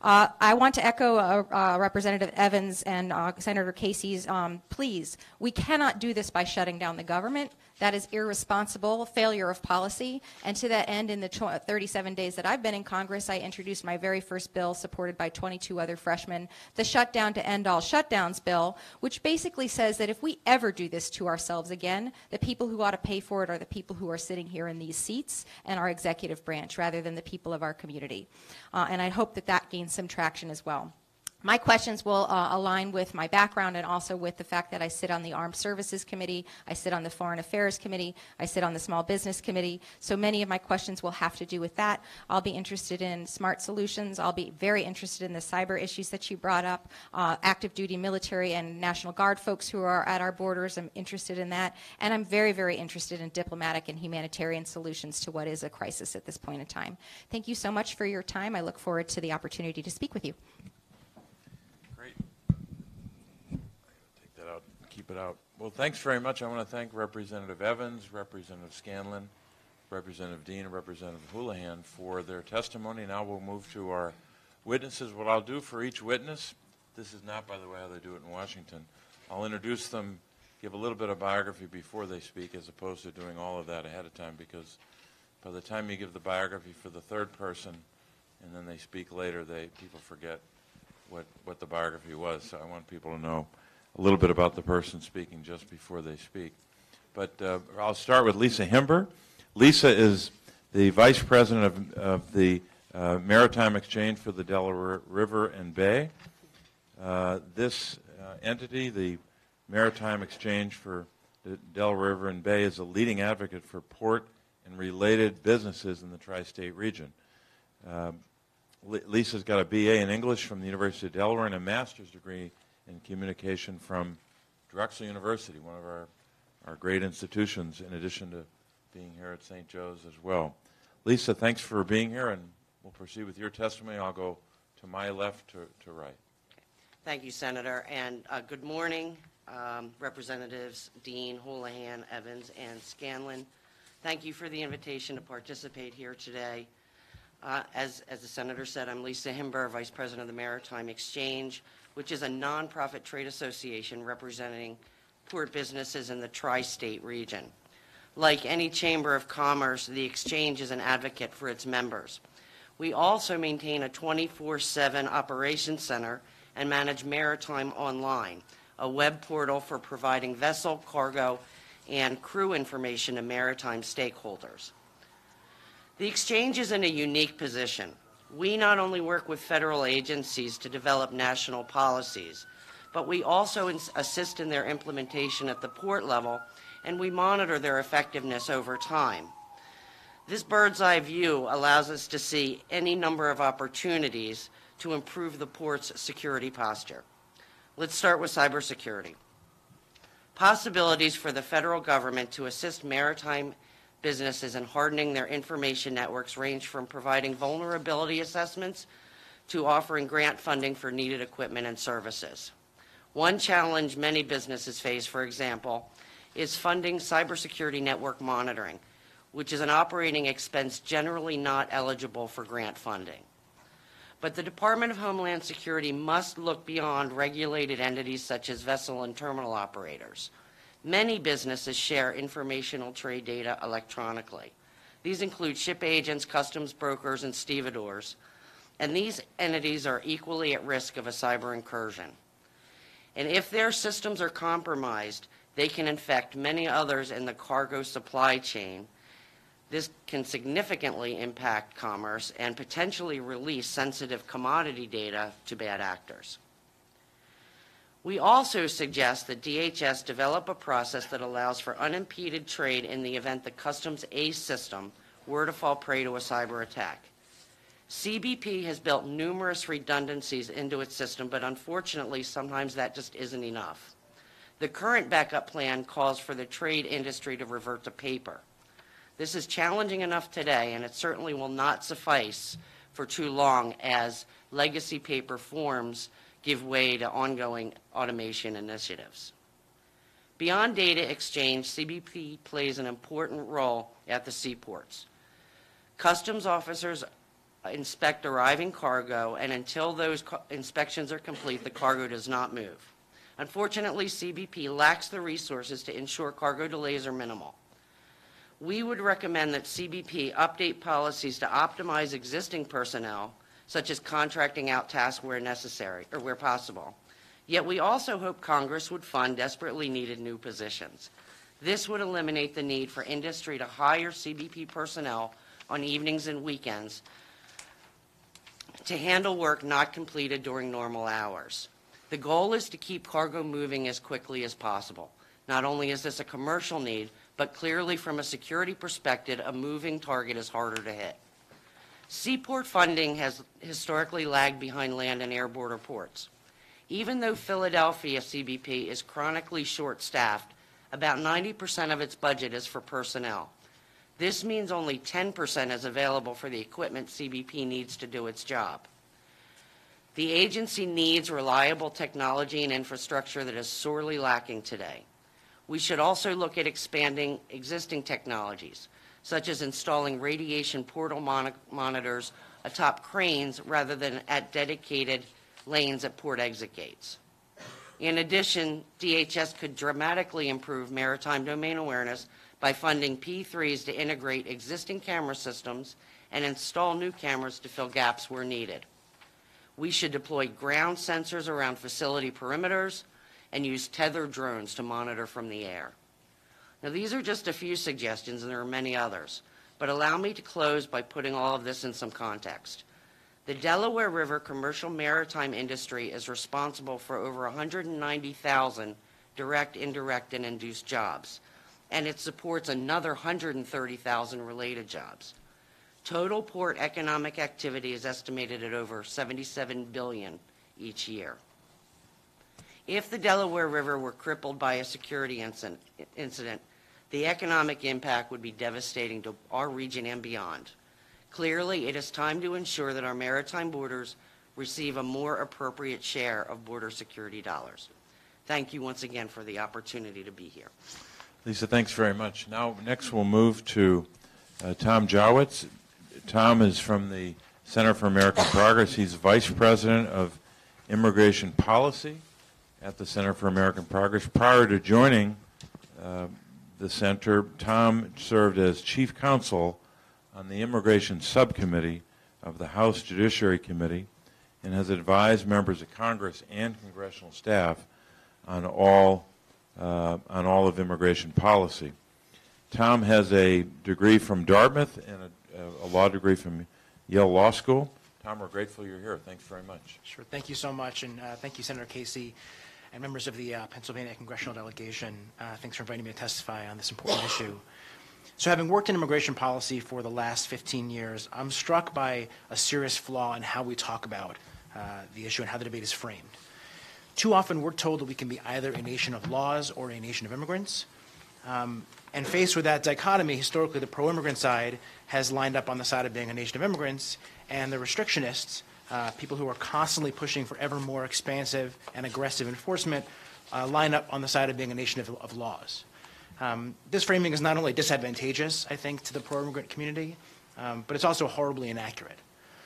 I want to echo Representative Evans and Senator Casey's pleas. We cannot do this by shutting down the government. That is irresponsible, failure of policy. And to that end, in the 37 days that I've been in Congress, I introduced my very first bill, supported by 22 other freshmen, the Shutdown to End All Shutdowns bill, which basically says that if we ever do this to ourselves again, the people who ought to pay for it are the people who are sitting here in these seats and our executive branch, rather than the people of our community. And I hope that that gains some traction as well. My questions will align with my background and also with the fact that I sit on the Armed Services Committee, I sit on the Foreign Affairs Committee, I sit on the Small Business Committee, so many of my questions will have to do with that. I'll be interested in smart solutions. I'll be very interested in the cyber issues that you brought up, active duty military and National Guard folks who are at our borders. I'm interested in that, and I'm very, very interested in diplomatic and humanitarian solutions to what is a crisis at this point in time. Thank you so much for your time. I look forward to the opportunity to speak with you. keep it out. Well, thanks very much. I want to thank Representative Evans, Representative Scanlon, Representative Dean, and Representative Houlihan for their testimony. Now we'll move to our witnesses. What I'll do for each witness, this is not, by the way, how they do it in Washington. I'll introduce them, give a little bit of biography before they speak, as opposed to doing all of that ahead of time, because by the time you give the biography for the third person and then they speak later, people forget what the biography was. So I want people to know a little bit about the person speaking just before they speak. But I'll start with Lisa Himber. Lisa is the Vice President of the Maritime Exchange for the Delaware River and Bay. This entity, the Maritime Exchange for the Delaware River and Bay, is a leading advocate for port and related businesses in the tri-state region. Lisa's got a BA in English from the University of Delaware and a master's degree in communication from Drexel University, one of our great institutions, in addition to being here at St. Joe's as well. Lisa, thanks for being here, and we'll proceed with your testimony. I'll go to my left to right. Thank you, Senator, and good morning, Representatives Dean, Houlihan, Evans, and Scanlon. Thank you for the invitation to participate here today. As the Senator said, I'm Lisa Himber, Vice President of the Maritime Exchange, which is a nonprofit trade association representing port businesses in the tri-state region. Like any chamber of commerce, the exchange is an advocate for its members. We also maintain a 24/7 operations center and manage Maritime Online, a web portal for providing vessel, cargo, and crew information to maritime stakeholders. The exchange is in a unique position. We not only work with federal agencies to develop national policies, but we also assist in their implementation at the port level, and we monitor their effectiveness over time. This bird's eye view allows us to see any number of opportunities to improve the port's security posture. Let's start with cybersecurity. Possibilities for the federal government to assist maritime businesses in hardening their information networks range from providing vulnerability assessments to offering grant funding for needed equipment and services. One challenge many businesses face, for example, is funding cybersecurity network monitoring, which is an operating expense generally not eligible for grant funding. But the Department of Homeland Security must look beyond regulated entities such as vessel and terminal operators. Many businesses share informational trade data electronically. These include ship agents, customs brokers, and stevedores, and these entities are equally at risk of a cyber incursion. And if their systems are compromised, they can infect many others in the cargo supply chain. This can significantly impact commerce and potentially release sensitive commodity data to bad actors. We also suggest that DHS develop a process that allows for unimpeded trade in the event the Customs ACE system were to fall prey to a cyber attack. CBP has built numerous redundancies into its system, but unfortunately, sometimes that just isn't enough. The current backup plan calls for the trade industry to revert to paper. This is challenging enough today, and it certainly will not suffice for too long as legacy paper forms give way to ongoing automation initiatives. Beyond data exchange, CBP plays an important role at the seaports. Customs officers inspect arriving cargo, and until those inspections are complete, the cargo does not move. Unfortunately, CBP lacks the resources to ensure cargo delays are minimal. We would recommend that CBP update policies to optimize existing personnel, such as contracting out tasks where necessary or where possible. Yet we also hope Congress would fund desperately needed new positions. This would eliminate the need for industry to hire CBP personnel on evenings and weekends to handle work not completed during normal hours. The goal is to keep cargo moving as quickly as possible. Not only is this a commercial need, but clearly from a security perspective, a moving target is harder to hit. Seaport funding has historically lagged behind land and air border ports. Even though Philadelphia CBP is chronically short-staffed, about 90% of its budget is for personnel. This means only 10% is available for the equipment CBP needs to do its job. The agency needs reliable technology and infrastructure that is sorely lacking today. We should also look at expanding existing technologies, such as installing radiation portal monitors atop cranes rather than at dedicated lanes at port exit gates. In addition, DHS could dramatically improve maritime domain awareness by funding P3s to integrate existing camera systems and install new cameras to fill gaps where needed. We should deploy ground sensors around facility perimeters and use tethered drones to monitor from the air. Now, these are just a few suggestions, and there are many others, but allow me to close by putting all of this in some context. The Delaware River commercial maritime industry is responsible for over 190,000 direct, indirect, and induced jobs, and it supports another 130,000 related jobs. Total port economic activity is estimated at over $77 billion each year. If the Delaware River were crippled by a security incident, the economic impact would be devastating to our region and beyond. Clearly, it is time to ensure that our maritime borders receive a more appropriate share of border security dollars. Thank you once again for the opportunity to be here. Lisa, thanks very much. Now, next we'll move to Tom Jowitz. Tom is from the Center for American Progress. He's Vice President of Immigration Policy at the Center for American Progress. Prior to joining the center, Tom served as Chief Counsel on the Immigration Subcommittee of the House Judiciary Committee and has advised members of Congress and congressional staff on all of immigration policy. Tom has a degree from Dartmouth and a law degree from Yale Law School. Tom, we're grateful you're here. Thanks very much. Sure. Thank you so much, and thank you, Senator Casey, and members of the Pennsylvania Congressional Delegation. Thanks for inviting me to testify on this important issue. So having worked in immigration policy for the last 15 years, I'm struck by a serious flaw in how we talk about the issue and how the debate is framed. Too often we're told that we can be either a nation of laws or a nation of immigrants. And faced with that dichotomy, historically the pro-immigrant side has lined up on the side of being a nation of immigrants, and the restrictionists, people who are constantly pushing for ever more expansive and aggressive enforcement, line up on the side of being a nation of laws. This framing is not only disadvantageous, I think, to the pro-immigrant community, but it's also horribly inaccurate.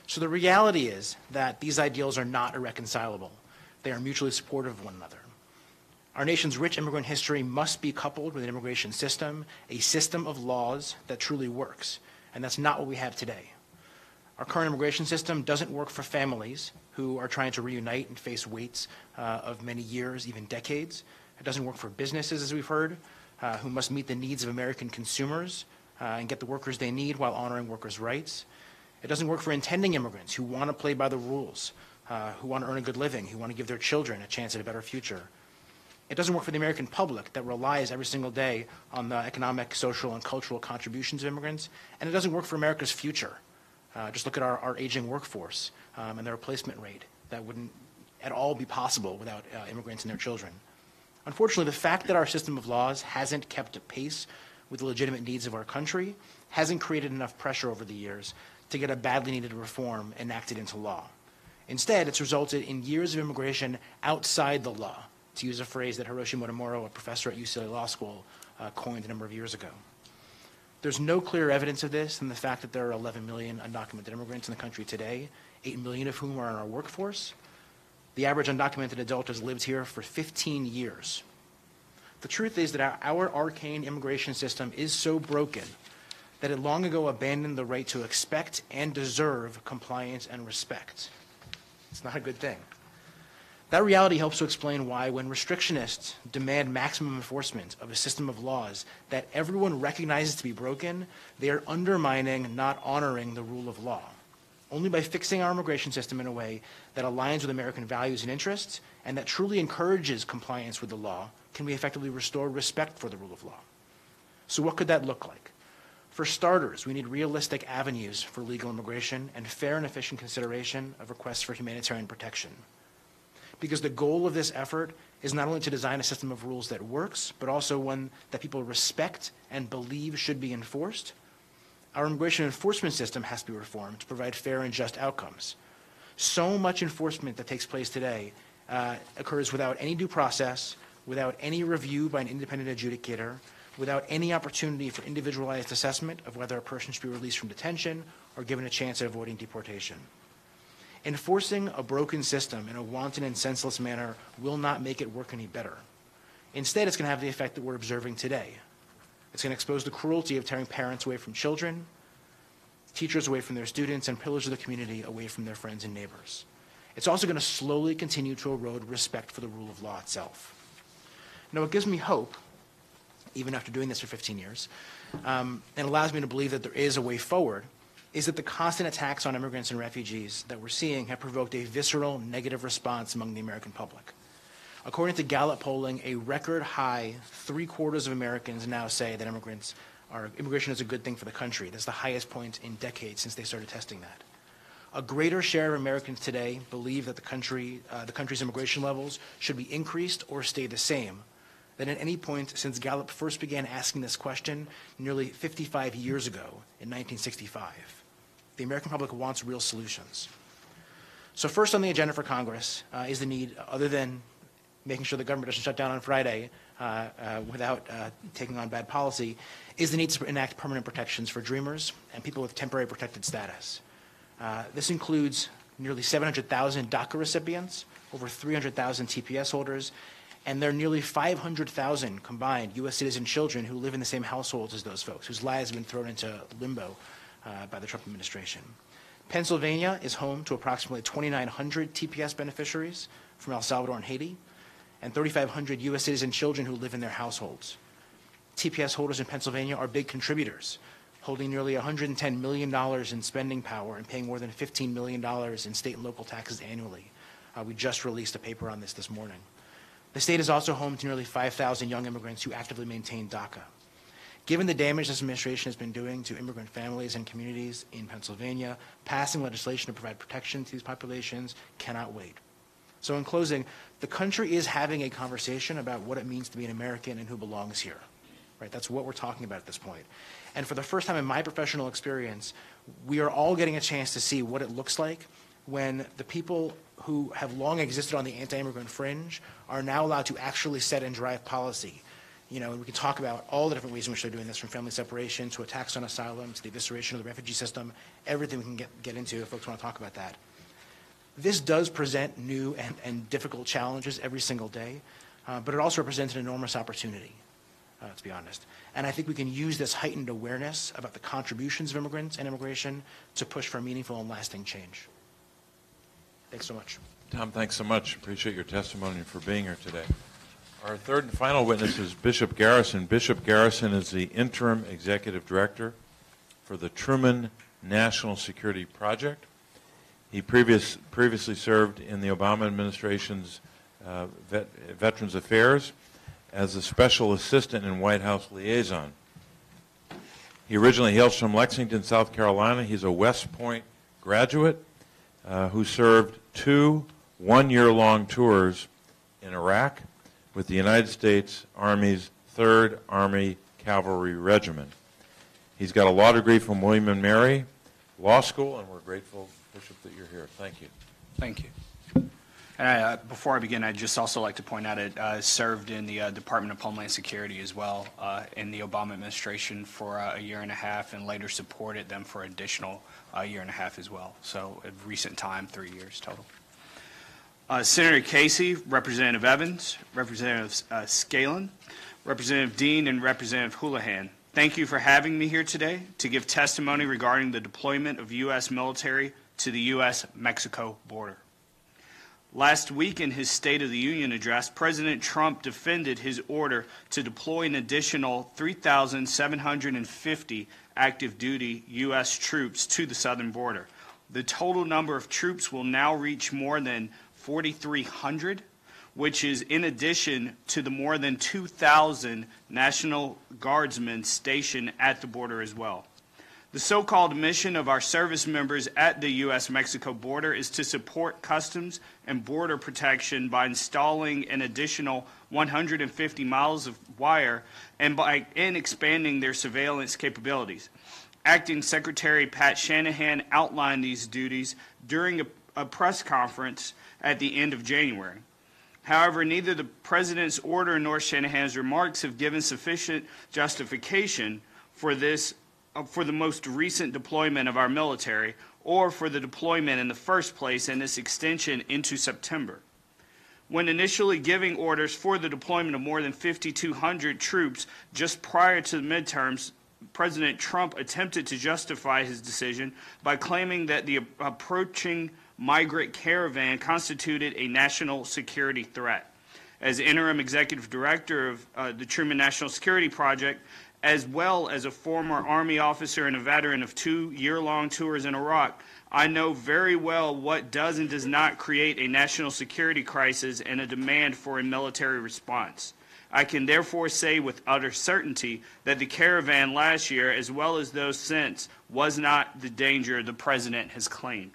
So the reality is that these ideals are not irreconcilable. They are mutually supportive of one another. Our nation's rich immigrant history must be coupled with an immigration system, a system of laws that truly works, and that's not what we have today. Our current immigration system doesn't work for families who are trying to reunite and face waits of many years, even decades. It doesn't work for businesses, as we've heard, who must meet the needs of American consumers and get the workers they need while honoring workers' rights. It doesn't work for intending immigrants who want to play by the rules, who want to earn a good living, who want to give their children a chance at a better future. It doesn't work for the American public that relies every single day on the economic, social, and cultural contributions of immigrants. And it doesn't work for America's future. Just look at our aging workforce and the replacement rate. That wouldn't at all be possible without immigrants and their children. Unfortunately, the fact that our system of laws hasn't kept pace with the legitimate needs of our country hasn't created enough pressure over the years to get a badly needed reform enacted into law. Instead, it's resulted in years of immigration outside the law, to use a phrase that Hiroshi Motomoro, a professor at UCLA Law School, coined a number of years ago. There's no clear evidence of this than the fact that there are 11 million undocumented immigrants in the country today, 8 million of whom are in our workforce. The average undocumented adult has lived here for 15 years. The truth is that our arcane immigration system is so broken that it long ago abandoned the right to expect and deserve compliance and respect. It's not a good thing. That reality helps to explain why when restrictionists demand maximum enforcement of a system of laws that everyone recognizes to be broken, they are undermining, not honoring the rule of law. Only by fixing our immigration system in a way that aligns with American values and interests and that truly encourages compliance with the law can we effectively restore respect for the rule of law. So what could that look like? For starters, we need realistic avenues for legal immigration and fair and efficient consideration of requests for humanitarian protection. Because the goal of this effort is not only to design a system of rules that works, but also one that people respect and believe should be enforced. Our immigration enforcement system has to be reformed to provide fair and just outcomes. So much enforcement that takes place today occurs without any due process, without any review by an independent adjudicator, without any opportunity for individualized assessment of whether a person should be released from detention or given a chance at avoiding deportation. Enforcing a broken system in a wanton and senseless manner will not make it work any better. Instead, it's going to have the effect that we're observing today. It's going to expose the cruelty of tearing parents away from children, teachers away from their students, and pillars of the community away from their friends and neighbors. It's also going to slowly continue to erode respect for the rule of law itself. Now, what gives me hope, even after doing this for 15 years, and allows me to believe that there is a way forward, is that the constant attacks on immigrants and refugees that we're seeing have provoked a visceral negative response among the American public. According to Gallup polling, a record high 3/4 of Americans now say that immigration is a good thing for the country. That's the highest point in decades since they started testing that. A greater share of Americans today believe that the country's immigration levels should be increased or stay the same than at any point since Gallup first began asking this question nearly 55 years ago in 1965. The American public wants real solutions. So first on the agenda for Congress is the need, other than making sure the government doesn't shut down on Friday without taking on bad policy, is the need to enact permanent protections for Dreamers and people with temporary protected status. This includes nearly 700,000 DACA recipients, over 300,000 TPS holders, and there are nearly 500,000 combined U.S. citizen children who live in the same households as those folks, whose lives have been thrown into limbo by the Trump administration. Pennsylvania is home to approximately 2,900 TPS beneficiaries from El Salvador and Haiti, and 3,500 U.S. citizen children who live in their households. TPS holders in Pennsylvania are big contributors, holding nearly $110 million in spending power and paying more than $15 million in state and local taxes annually. We just released a paper on this morning. The state is also home to nearly 5,000 young immigrants who actively maintain DACA. Given the damage this administration has been doing to immigrant families and communities in Pennsylvania, passing legislation to provide protection to these populations cannot wait. So in closing, the country is having a conversation about what it means to be an American and who belongs here. Right? That's what we're talking about at this point. And for the first time in my professional experience, we are all getting a chance to see what it looks like when the people who have long existed on the anti-immigrant fringe are now allowed to actually set and drive policy. You know, and we can talk about all the different ways in which they're doing this, from family separation to attacks on asylum to the evisceration of the refugee system, everything we can get into if folks want to talk about that. This does present new and difficult challenges every single day, but it also represents an enormous opportunity, to be honest. And I think we can use this heightened awareness about the contributions of immigrants and immigration to push for meaningful and lasting change. Thanks so much. Tom, thanks so much. Appreciate your testimony and for being here today. Our third and final witness is Bishop Garrison. Bishop Garrison is the interim executive director for the Truman National Security Project. He previously served in the Obama administration's Veterans Affairs as a special assistant and White House liaison. He originally hails from Lexington, South Carolina. He's a West Point graduate who served 2 one-year-long tours in Iraq with the United States Army's 3rd Army Cavalry Regiment. He's got a law degree from William & Mary Law School, and we're grateful, Bishop, that you're here. Thank you. Thank you. And before I begin, I'd just also like to point out I served in the Department of Homeland Security as well in the Obama administration for a 1.5 years and later supported them for an additional 1.5 years as well. So at recent time, 3 years total. Senator Casey, Representative Evans, Representative Scalin, Representative Dean, and Representative Houlihan. Thank you for having me here today to give testimony regarding the deployment of U.S. military to the U.S.-Mexico border. Last week in his State of the Union address, President Trump defended his order to deploy an additional 3,750 active duty U.S. troops to the southern border. The total number of troops will now reach more than 4,300, which is in addition to the more than 2,000 National Guardsmen stationed at the border as well. The so-called mission of our service members at the U.S.-Mexico border is to support customs and border protection by installing an additional 150 miles of wire and expanding their surveillance capabilities. Acting Secretary Pat Shanahan outlined these duties during press conference at the end of January. However, neither the President's order nor Shanahan's remarks have given sufficient justification for this, for the most recent deployment of our military, or for the deployment in the first place and this extension into September. When initially giving orders for the deployment of more than 5,200 troops just prior to the midterms, President Trump attempted to justify his decision by claiming that the approaching migrant caravan constituted a national security threat. As interim executive director of the Truman National Security Project, as well as a former Army officer and a veteran of 2-year-long tours in Iraq, I know very well what does and does not create a national security crisis and a demand for a military response. I can therefore say with utter certainty that the caravan last year, as well as those since, was not the danger the President has claimed.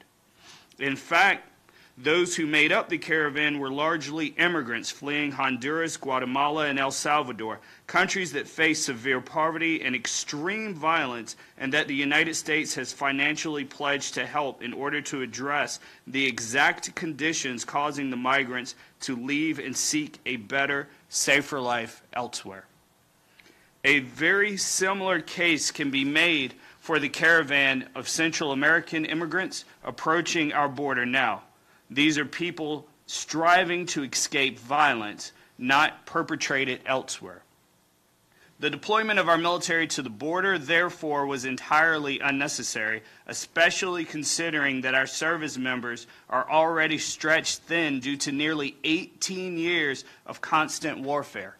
In fact, those who made up the caravan were largely immigrants fleeing Honduras, Guatemala, and El Salvador, countries that face severe poverty and extreme violence, and that the United States has financially pledged to help in order to address the exact conditions causing the migrants to leave and seek a better, safer life elsewhere. A very similar case can be made for the caravan of Central American immigrants approaching our border now. These are people striving to escape violence, not perpetrate it elsewhere. The deployment of our military to the border, therefore, was entirely unnecessary, especially considering that our service members are already stretched thin due to nearly 18 years of constant warfare.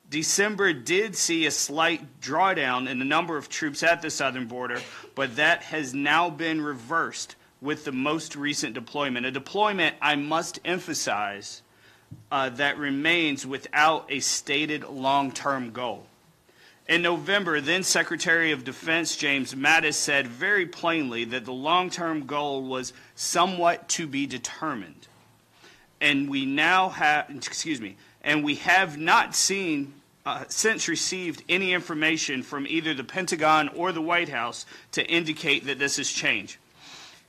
December did see a slight drawdown in the number of troops at the southern border, but that has now been reversed with the most recent deployment. A deployment, I must emphasize, that remains without a stated long-term goal. In November, then Secretary of Defense James Mattis said very plainly that the long-term goal was somewhat to be determined. And we now have, and we have not seen since received any information from either the Pentagon or the White House to indicate that this has changed.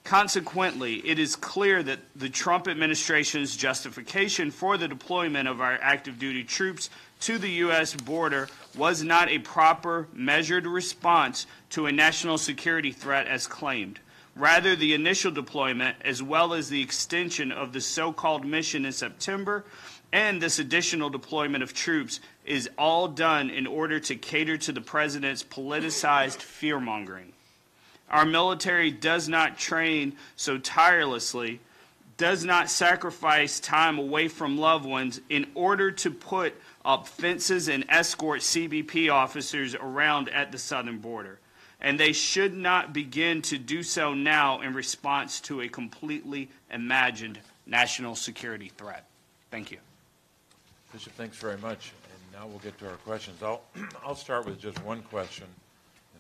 Consequently, it is clear that the Trump administration's justification for the deployment of our active duty troops to the U.S. border was not a proper, measured response to a national security threat as claimed. Rather, the initial deployment, as well as the extension of the so-called mission in September, and this additional deployment of troops is all done in order to cater to the President's politicized fear-mongering. Our military does not train so tirelessly, does not sacrifice time away from loved ones in order to put up fences and escort CBP officers around at the southern border. And they should not begin to do so now in response to a completely imagined national security threat. Thank you. Bishop, thanks very much. And now we'll get to our questions. I'll start with just one question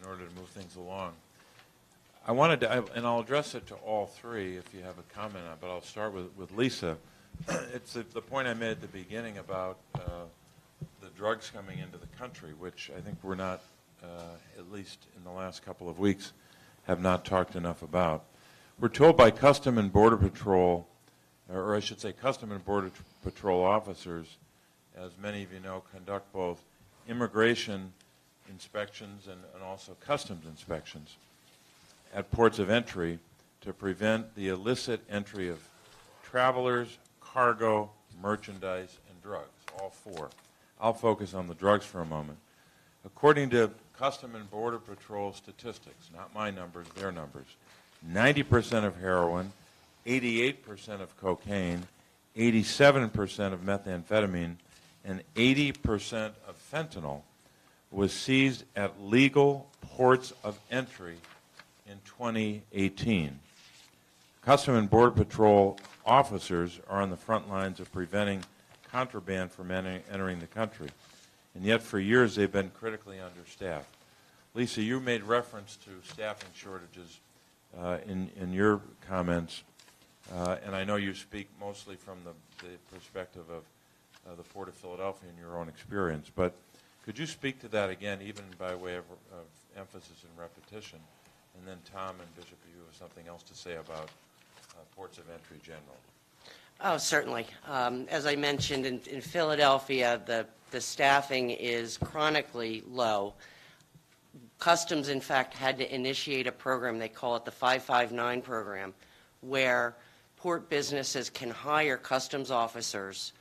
in order to move things along. I wanted to, and I'll address it to all three if you have a comment on it, but I'll start with Lisa. It's the point I made at the beginning about the drugs coming into the country, which I think we're not, at least in the last couple of weeks, have not talked enough about. We're told by Custom and Border Patrol, or I should say Custom and Border Patrol officers, as many of you know, conduct both immigration inspections and also customs inspections at ports of entry to prevent the illicit entry of travelers, cargo, merchandise, and drugs, all four. I'll focus on the drugs for a moment. According to Custom and Border Patrol statistics, not my numbers, their numbers, 90% of heroin, 88% of cocaine, 87% of methamphetamine, and 80% of fentanyl was seized at legal ports of entry in 2018. Custom and Border Patrol officers are on the front lines of preventing contraband from entering the country, and yet for years they've been critically understaffed. Lisa, you made reference to staffing shortages in your comments, and I know you speak mostly from the perspective of the Port of Philadelphia and your own experience, but could you speak to that again, even by way of emphasis and repetition? And then Tom and Bishop, you have something else to say about ports of entry generally? Oh, certainly. As I mentioned, in Philadelphia, the staffing is chronically low. Customs, in fact, had to initiate a program, they call it the 559 program, where port businesses can hire customs officers,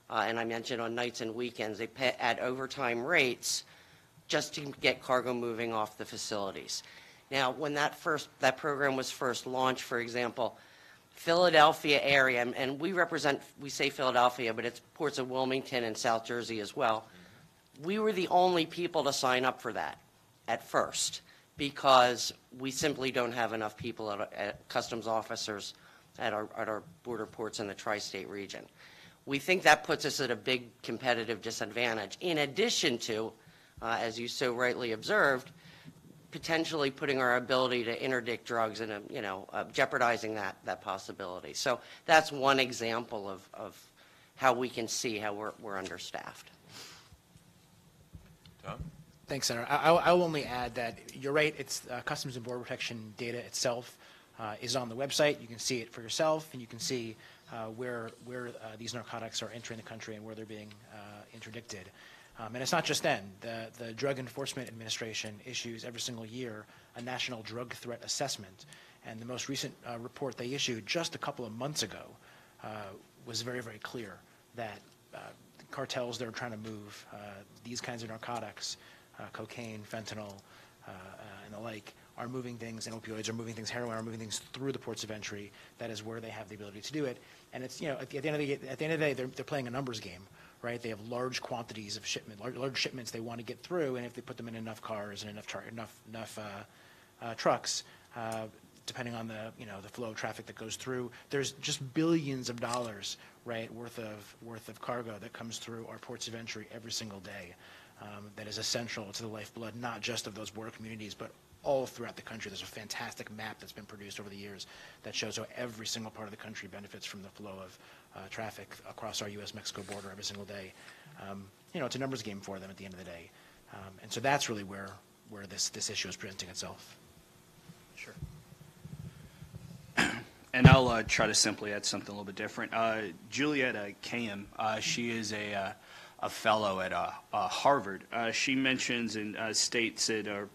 and I mentioned on nights and weekends, they pay at overtime rates just to get cargo moving off the facilities. Now, when that program was first launched, for example, Philadelphia area, and we say Philadelphia, but it's ports of Wilmington and South Jersey as well. We were the only people to sign up for that at first because we simply don't have enough people at customs officers at our border ports in the tri-state region. We think that puts us at a big competitive disadvantage, in addition to, as you so rightly observed, potentially putting our ability to interdict drugs and jeopardizing that possibility. So that's one example of how we can see how we're understaffed. Tom? Thanks, Senator. I will only add that you're right. It's Customs and Border Protection data itself is on the website. You can see it for yourself, and you can see where these narcotics are entering the country and where they're being interdicted. And it's not just them. The Drug Enforcement Administration issues every single year a national drug threat assessment. And the most recent report they issued just a couple of months ago was very, very clear that cartels that are trying to move these kinds of narcotics, cocaine, fentanyl, and the like, are moving things, and opioids are moving things, heroin are moving things through the ports of entry. That is where they have the ability to do it. And it's, at the end of the day, they're playing a numbers game. Right, they have large quantities of large shipments they want to get through, and if they put them in enough cars and enough trucks, depending on the flow of traffic that goes through, there's just billions of dollars, right, worth of cargo that comes through our ports of entry every single day. That is essential to the lifeblood, not just of those border communities, but all throughout the country. There's a fantastic map that's been produced over the years that shows how every single part of the country benefits from the flow of traffic across our U.S.-Mexico border every single day. It's a numbers game for them at the end of the day. And so that's really where this issue is presenting itself. Sure. And I'll try to simply add something a little bit different. Juliet Kayam, she is a fellow at Harvard. She mentions and states that or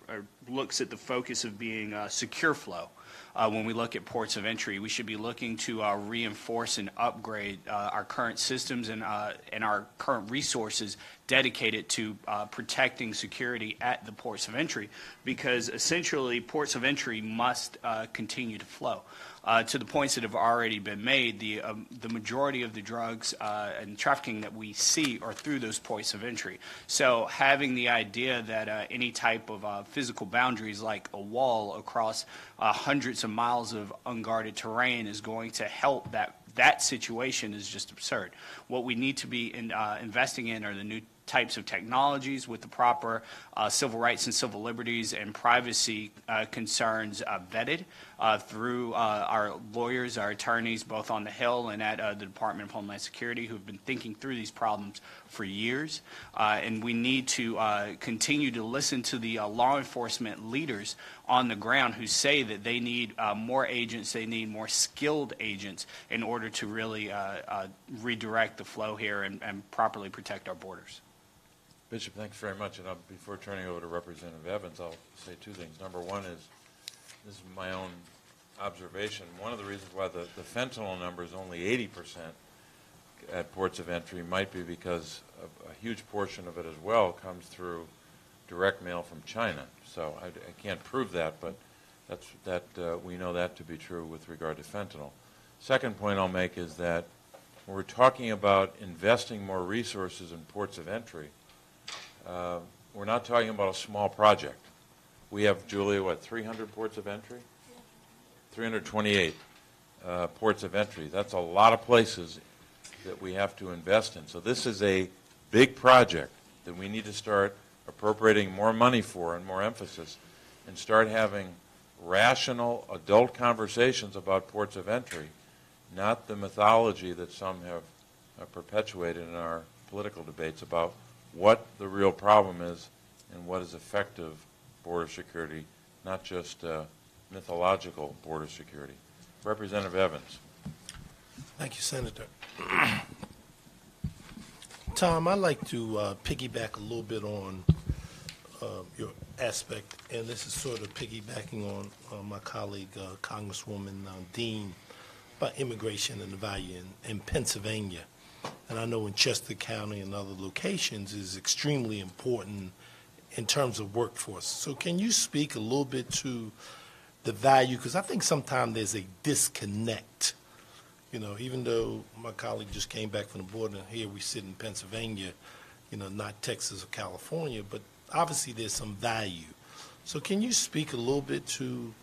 looks at the focus of being secure flow. When we look at ports of entry, we should be looking to reinforce and upgrade our current systems and our current resources dedicated to protecting security at the ports of entry, because essentially ports of entry must continue to flow. To the points that have already been made, the majority of the drugs and trafficking that we see are through those ports of entry. So having the idea that any type of physical boundaries like a wall across hundreds of miles of unguarded terrain is going to help that situation is just absurd. What we need to be investing in are the new types of technologies with the proper civil rights and civil liberties and privacy concerns vetted through our lawyers, our attorneys, both on the Hill and at the Department of Homeland Security, who have been thinking through these problems for years. And we need to continue to listen to the law enforcement leaders on the ground who say that they need more agents, they need more skilled agents in order to really redirect the flow here and properly protect our borders. Bishop, thanks very much. And before turning over to Representative Evans, I'll say two things. Number one is, this is my own observation, one of the reasons why the fentanyl number is only 80% at ports of entry might be because a huge portion of it as well comes through direct mail from China. So I can't prove that, but we know that to be true with regard to fentanyl. Second point I'll make is that when we're talking about investing more resources in ports of entry, we're not talking about a small project. We have, Julia, 300 ports of entry? 328 ports of entry. That's a lot of places that we have to invest in. So this is a big project that we need to start appropriating more money for and more emphasis, and start having rational adult conversations about ports of entry, not the mythology that some have perpetuated in our political debates about what the real problem is and what is effective border security, not just mythological border security. Representative Evans. Thank you, Senator. Tom, I'd like to piggyback a little bit on your aspect, and this is sort of piggybacking on my colleague, Congresswoman Dean, about immigration and the value in Pennsylvania. And I know in Chester County and other locations is extremely important in terms of workforce. So can you speak a little bit to the value? Because I think sometimes there's a disconnect. You know, even though my colleague just came back from the border, and here we sit in Pennsylvania, you know, not Texas or California, but obviously there's some value. So can you speak a little bit to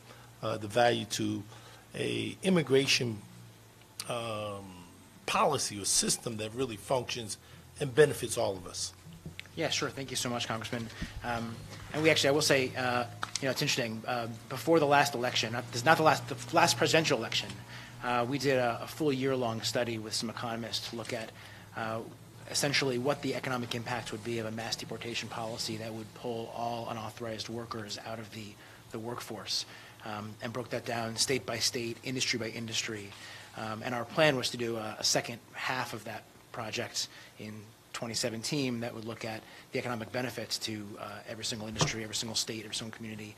the value to a immigration policy or system that really functions and benefits all of us? Yeah, sure. Thank you so much, Congressman. And we actually, I will say, you know, it's interesting. Before the last election, not the last presidential election, we did a full year-long study with some economists to look at essentially what the economic impact would be of a mass deportation policy that would pull all unauthorized workers out of the workforce, and broke that down state by state, industry by industry. And our plan was to do a second half of that project in 2017 that would look at the economic benefits to every single industry, every single state, every single community.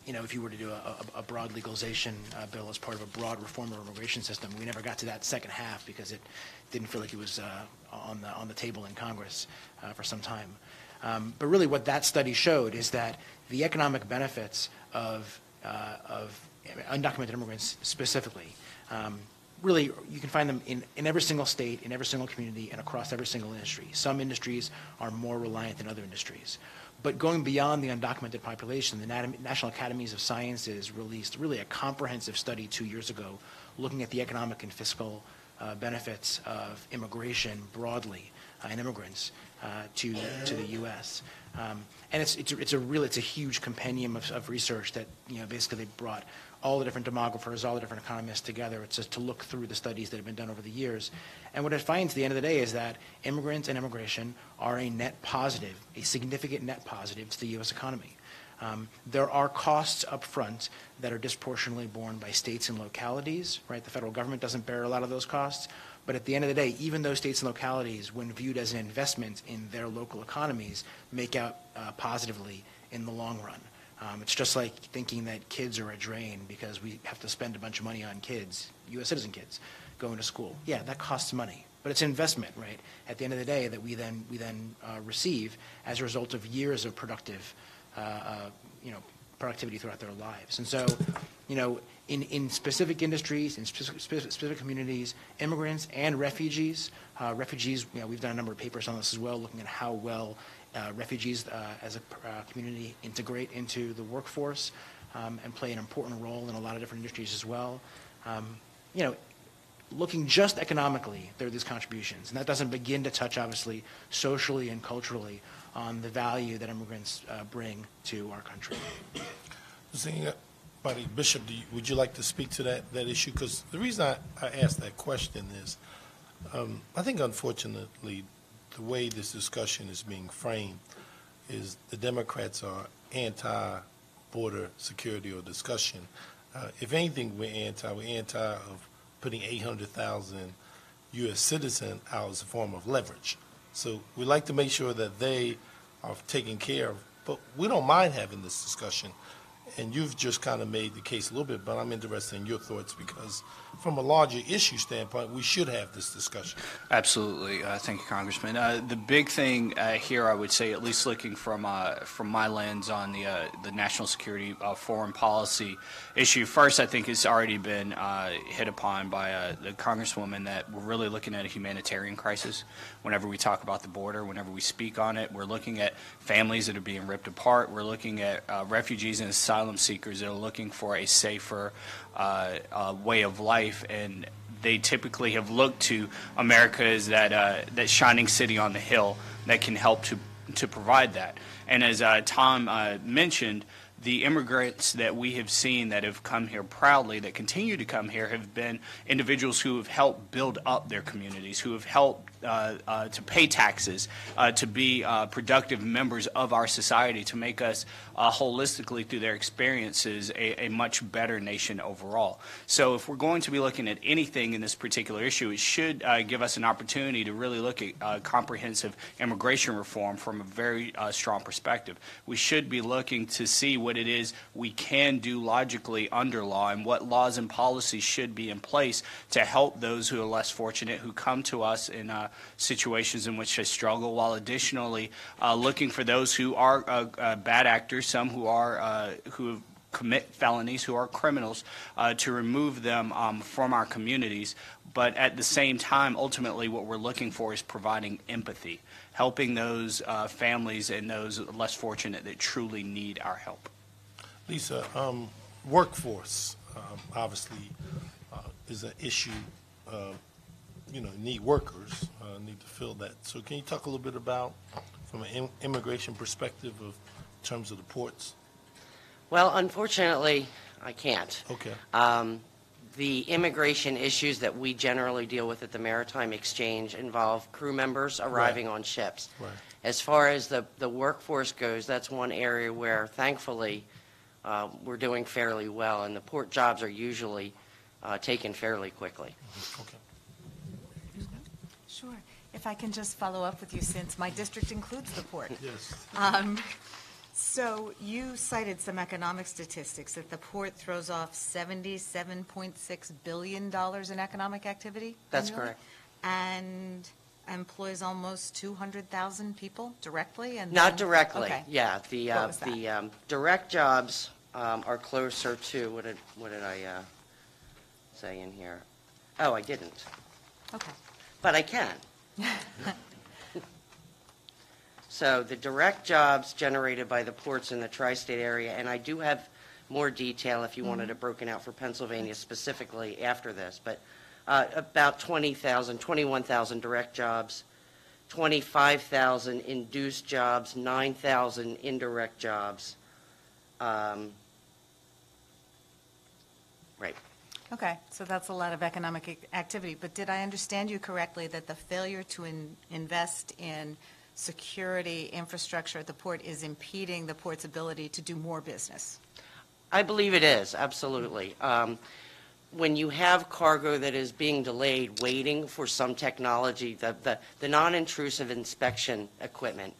You know, if you were to do a broad legalization bill as part of a broad reform of our immigration system, we never got to that second half because it didn't feel like it was on the table in Congress for some time. But really what that study showed is that the economic benefits of undocumented immigrants specifically, really you can find them in every single state, in every single community, and across every single industry. Some industries are more reliant than other industries. But going beyond the undocumented population, the National Academies of Sciences released really a comprehensive study 2 years ago looking at the economic and fiscal benefits of immigration broadly and immigrants to the U.S. And it's a huge compendium of research that, you know, basically brought all the different demographers, all the different economists together. It's just to look through the studies that have been done over the years. And what it finds at the end of the day is that immigrants and immigration are a net positive, a significant net positive to the U.S. economy. There are costs up front that are disproportionately borne by states and localities, right? The federal government doesn't bear a lot of those costs. But at the end of the day, even those states and localities, when viewed as an investment in their local economies, make out positively in the long run. It's just like thinking that kids are a drain because we have to spend a bunch of money on kids, U.S. citizen kids, going to school. Yeah, that costs money, but it's an investment, right? At the end of the day, that we then receive as a result of years of productive, productivity throughout their lives. And so, you know, in specific industries, in specific communities, immigrants and refugees, you know, we've done a number of papers on this as well, looking at how well refugees as a community integrate into the workforce and play an important role in a lot of different industries as well. You know, looking just economically, there are these contributions, and that doesn't begin to touch, obviously, socially and culturally on the value that immigrants bring to our country. Bishop, would you like to speak to that issue? Because the reason I asked that question is, I think unfortunately, the way this discussion is being framed is the Democrats are anti-border security or discussion. If anything, we're anti of putting 800,000 U.S. citizens out as a form of leverage. So we like to make sure that they are taken care of, but we don't mind having this discussion. And you've just kind of made the case a little bit, but I'm interested in your thoughts because from a larger issue standpoint, we should have this discussion. Absolutely. Thank you, Congressman. The big thing here, I would say, at least looking from my lens on the national security foreign policy issue, first, I think it's already been hit upon by the Congresswoman that we're really looking at a humanitarian crisis. Whenever we talk about the border, whenever we speak on it, we're looking at families that are being ripped apart. We're looking at refugees and asylum seekers that are looking for a safer way of life, and they typically have looked to America as that shining city on the hill that can help to provide that. And as Tom mentioned, the immigrants that we have seen that have come here proudly, that continue to come here, have been individuals who have helped build up their communities, who have helped to pay taxes, to be productive members of our society, to make us holistically through their experiences a much better nation overall. So if we're going to be looking at anything in this particular issue, it should give us an opportunity to really look at comprehensive immigration reform from a very strong perspective. We should be looking to see what it is we can do logically under law and what laws and policies should be in place to help those who are less fortunate, who come to us in situations in which they struggle, while additionally looking for those who are bad actors, some who commit felonies, who are criminals, to remove them from our communities. But at the same time, ultimately what we're looking for is providing empathy, helping those families and those less fortunate that truly need our help. Lisa, workforce obviously is an issue. Need workers, need to fill that. So can you talk a little bit about, from an immigration perspective, in terms of the ports? Well, unfortunately, I can't. Okay. The immigration issues that we generally deal with at the Maritime Exchange involve crew members arriving on ships. Right. As far as the workforce goes, that's one area where, thankfully, we're doing fairly well, and the port jobs are usually taken fairly quickly. Okay. Sure. If I can just follow up with you, since my district includes the port. Yes. So you cited some economic statistics that the port throws off $77.6 billion in economic activity. That's annually, correct. And employs almost 200,000 people directly? And Not then- directly. Okay. Yeah, What was that? the direct jobs are closer to, what did I say in here? Oh, I didn't. Okay. But I can. So the direct jobs generated by the ports in the tri-state area, and I do have more detail if you wanted it broken out for Pennsylvania specifically after this, but about 21,000 direct jobs, 25,000 induced jobs, 9,000 indirect jobs. Right. Okay, so that's a lot of economic activity. But did I understand you correctly that the failure to invest in security infrastructure at the port is impeding the port's ability to do more business? I believe it is, absolutely. When you have cargo that is being delayed, waiting for some technology, the non-intrusive inspection equipment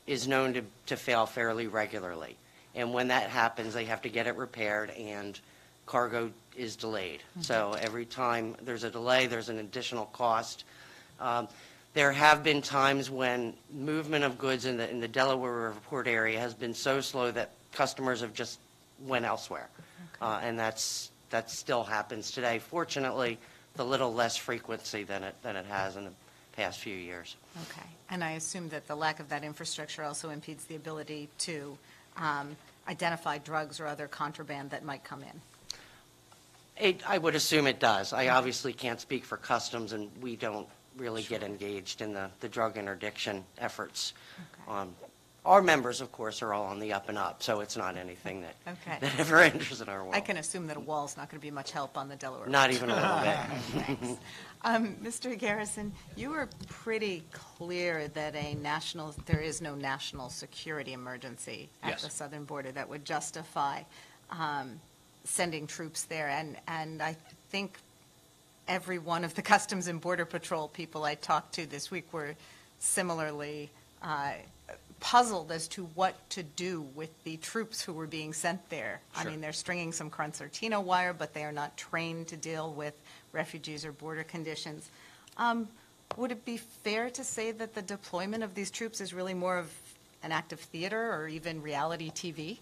is known to fail fairly regularly. And when that happens, they have to get it repaired, and cargo is delayed. Mm-hmm. So every time there's a delay, there's an additional cost. There have been times when movement of goods in the Delaware River Port area has been so slow that customers have just went elsewhere. Okay. And that still happens today. Fortunately, with a little less frequency than it has in the past few years. Okay. And I assume that the lack of that infrastructure also impedes the ability to identify drugs or other contraband that might come in. I would assume it does. I obviously can't speak for customs, and we don't really get engaged in the drug interdiction efforts. Okay. Our members, of course, are all on the up and up, so it's not anything that ever enters in our world. I can assume that a wall's not going to be much help on the Delaware. Not even a little bit. Thanks. Mr. Garrison, you were pretty clear that there is no national security emergency at the southern border that would justify sending troops there, and I think every one of the Customs and Border Patrol people I talked to this week were similarly puzzled as to what to do with the troops who were being sent there. Sure. I mean, they're stringing some concertina wire, but they are not trained to deal with refugees or border conditions. Would it be fair to say that the deployment of these troops is really more of an act of theater or even reality TV?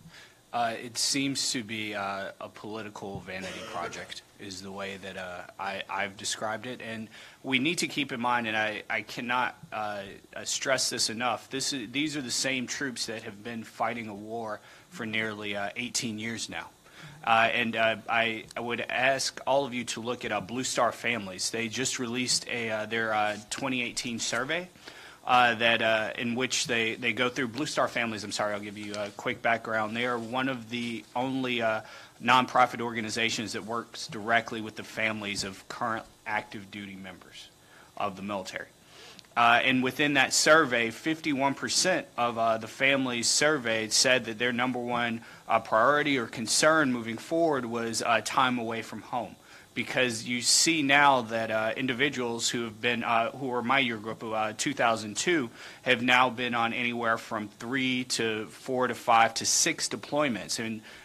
It seems to be a political vanity project is the way that I've described it. And we need to keep in mind, and I cannot stress this enough, these are the same troops that have been fighting a war for nearly 18 years now. And I would ask all of you to look at Blue Star Families. They just released their 2018 survey. in which they go through. Blue Star Families, I'm sorry, I'll give you a quick background. They are one of the only nonprofit organizations that works directly with the families of current active duty members of the military. And within that survey, 51% of the families surveyed said that their number one priority or concern moving forward was time away from home. Because you see now that individuals who have been, who are my year group, 2002, have now been on anywhere from 3 to 4 to 5 to 6 deployments,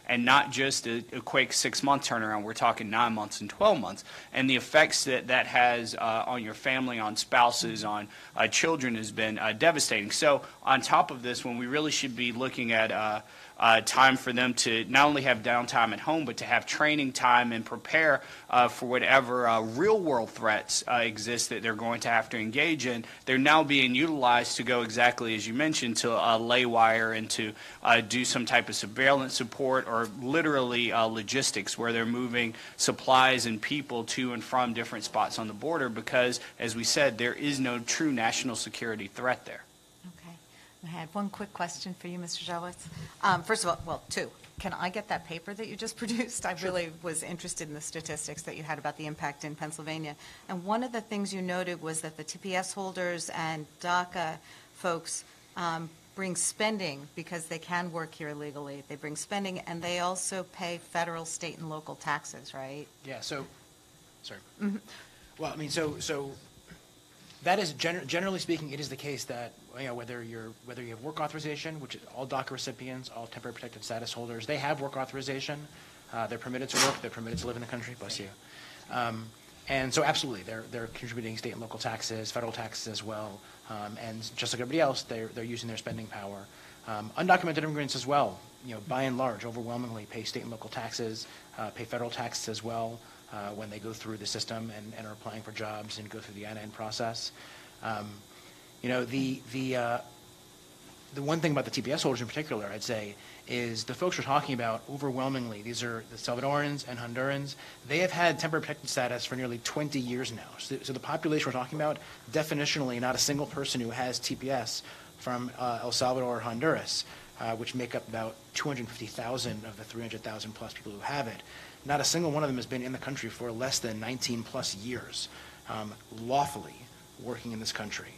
and not just a quick 6-month turnaround. We're talking 9 months and 12 months, and the effects that has on your family, on spouses, on children has been devastating. So on top of this, when we really should be looking at time for them to not only have downtime at home, but to have training time and prepare for whatever real-world threats exist that they're going to have to engage in. They're now being utilized to go exactly as you mentioned, to lay wire and to do some type of surveillance support, or literally logistics, where they're moving supplies and people to and from different spots on the border, because, as we said, there is no true national security threat there. I had one quick question for you, Mr. Jelwitz. First of all, well, two. Can I get that paper that you just produced? I really was interested in the statistics that you had about the impact in Pennsylvania. And one of the things you noted was that the TPS holders and DACA folks bring spending because they can work here legally. They bring spending, and they also pay federal, state, and local taxes, right? Yeah, so, sorry. Mm-hmm. Well, I mean, so that is, generally speaking, it is the case that, you know, whether you have work authorization, which is all DACA recipients, all temporary protected status holders, they have work authorization. They're permitted to work. They're permitted to live in the country. Bless you. And so, absolutely, they're contributing state and local taxes, federal taxes as well. And just like everybody else, they're using their spending power. Undocumented immigrants as well, you know, by and large, overwhelmingly pay state and local taxes, pay federal taxes as well. When they go through the system and are applying for jobs and go through the I-9 process. You know, the one thing about the TPS holders in particular, I'd say, is the folks we're talking about overwhelmingly, these are the Salvadorans and Hondurans, they have had temporary protected status for nearly 20 years now. So the population we're talking about, definitionally not a single person who has TPS from El Salvador or Honduras, which make up about 250,000 of the 300,000 plus people who have it. Not a single one of them has been in the country for less than 19 plus years, lawfully working in this country.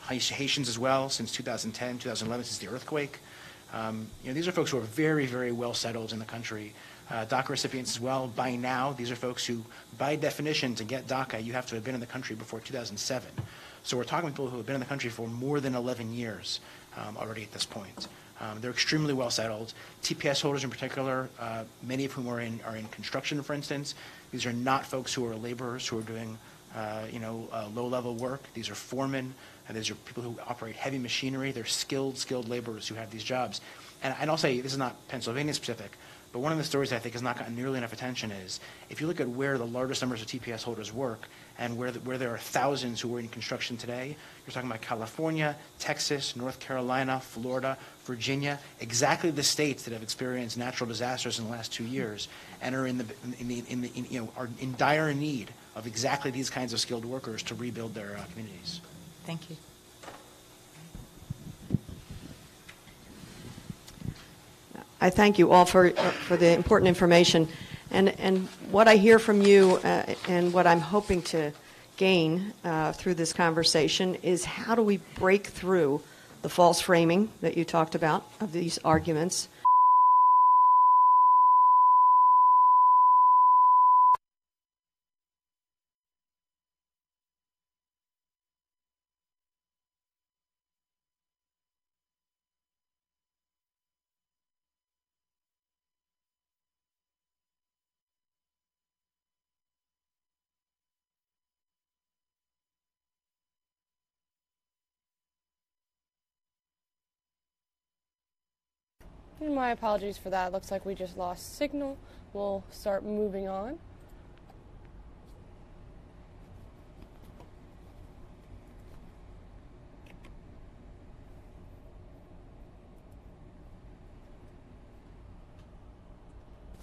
Haitians as well, since 2010, 2011, since the earthquake. You know, these are folks who are very, very well settled in the country. DACA recipients as well. By now, these are folks who, by definition, to get DACA, you have to have been in the country before 2007. So we're talking about people who have been in the country for more than 11 years already at this point. They're extremely well settled. TPS holders in particular, many of whom are in construction, for instance. These are not folks who are laborers who are doing low-level work. These are foremen. These are people who operate heavy machinery. They're skilled laborers who have these jobs. And I'll say, this is not Pennsylvania specific, but one of the stories I think has not gotten nearly enough attention is, if you look at where the largest numbers of TPS holders work and where there are thousands who are in construction today, you're talking about California, Texas, North Carolina, Florida, Virginia, exactly the states that have experienced natural disasters in the last 2 years and are are in dire need of exactly these kinds of skilled workers to rebuild their communities. Thank you. I thank you all for the important information. And what I hear from you and what I'm hoping to gain through this conversation is, how do we break through the false framing that you talked about of these arguments? My apologies for that. Looks like we just lost signal. We'll start moving on.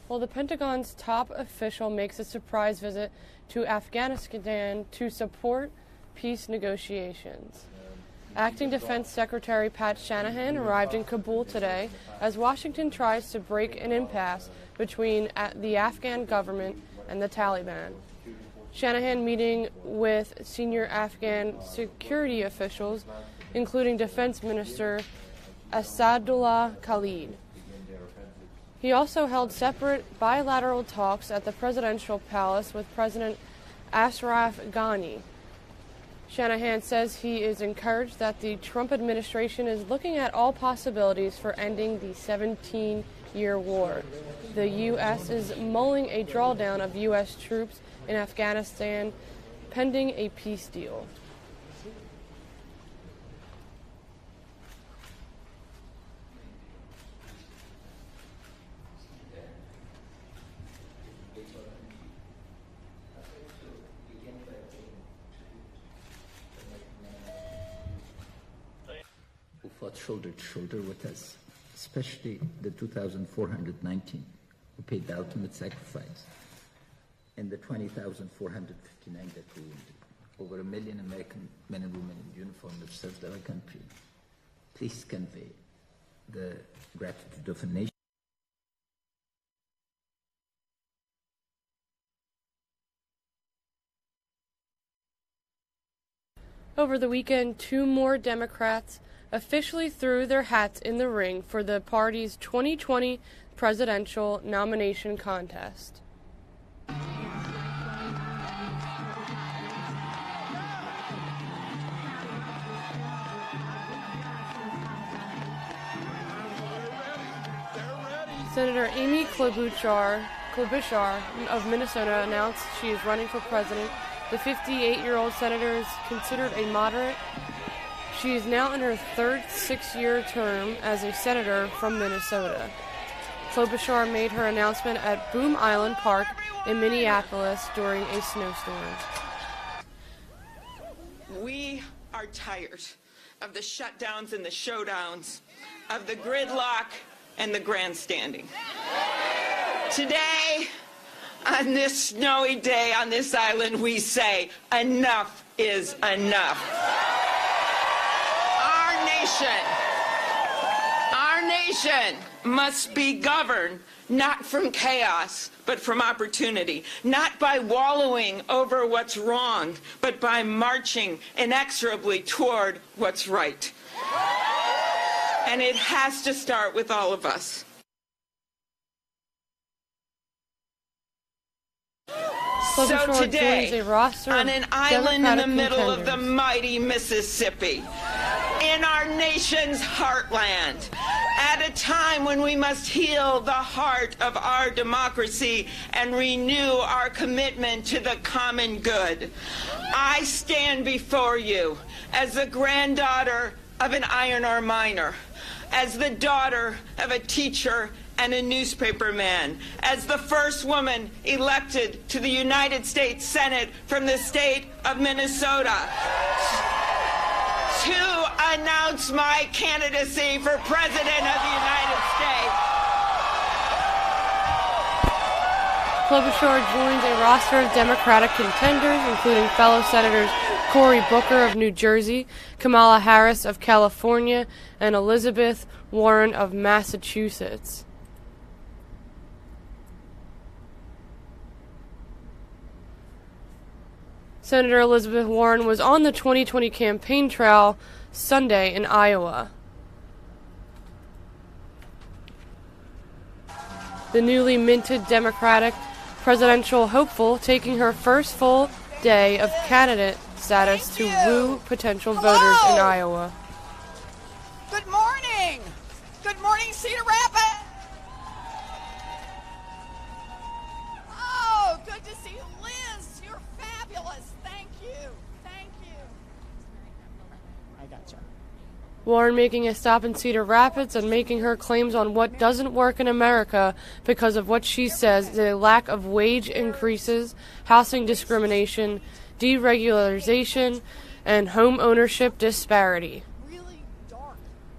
Well, the Pentagon's top official makes a surprise visit to Afghanistan to support peace negotiations. Acting Defense Secretary Pat Shanahan arrived in Kabul today as Washington tries to break an impasse between the Afghan government and the Taliban. Shanahan meeting with senior Afghan security officials, including Defense Minister Asadullah Khalid. He also held separate bilateral talks at the presidential palace with President Ashraf Ghani. Shanahan says he is encouraged that the Trump administration is looking at all possibilities for ending the 17-year war. The U.S. is mulling a drawdown of U.S. troops in Afghanistan pending a peace deal. Who fought shoulder to shoulder with us, especially the 2,419 who paid the ultimate sacrifice, and the 20,459 that were wounded. Over 1 million American men and women in uniform have served our country. Please convey the gratitude of a nation. Over the weekend, 2 more Democrats officially threw their hats in the ring for the party's 2020 presidential nomination contest. Senator Amy Klobuchar of Minnesota announced she is running for president. The 58-year-old senator is considered a moderate. She is now in her third 6-year term as a senator from Minnesota. Klobuchar made her announcement at Boom Island Park in Minneapolis during a snowstorm. We are tired of the shutdowns and the showdowns, of the gridlock and the grandstanding. Today, on this snowy day on this island, we say enough is enough. Our nation must be governed not from chaos, but from opportunity, not by wallowing over what's wrong, but by marching inexorably toward what's right. And it has to start with all of us. So today, on an island in the middle of the mighty Mississippi, in our nation's heartland, at a time when we must heal the heart of our democracy and renew our commitment to the common good, I stand before you as the granddaughter of an iron ore miner, as the daughter of a teacher and a newspaper man, as the first woman elected to the United States Senate from the state of Minnesota, to announce my candidacy for President of the United States. Klobuchar joins a roster of Democratic contenders, including fellow Senators Cory Booker of New Jersey, Kamala Harris of California, and Elizabeth Warren of Massachusetts. Senator Elizabeth Warren was on the 2020 campaign trail Sunday in Iowa. The newly minted Democratic presidential hopeful taking her first full day of candidate status to woo potential voters in Iowa. Good morning. Good morning, Cedar Rapids. Oh, good to see you, Liz. You're fabulous. Thank you. Thank you. I gotcha. Warren making a stop in Cedar Rapids and making her claims on what doesn't work in America because of what she says is a lack of wage increases, housing discrimination, deregularization, and home ownership disparity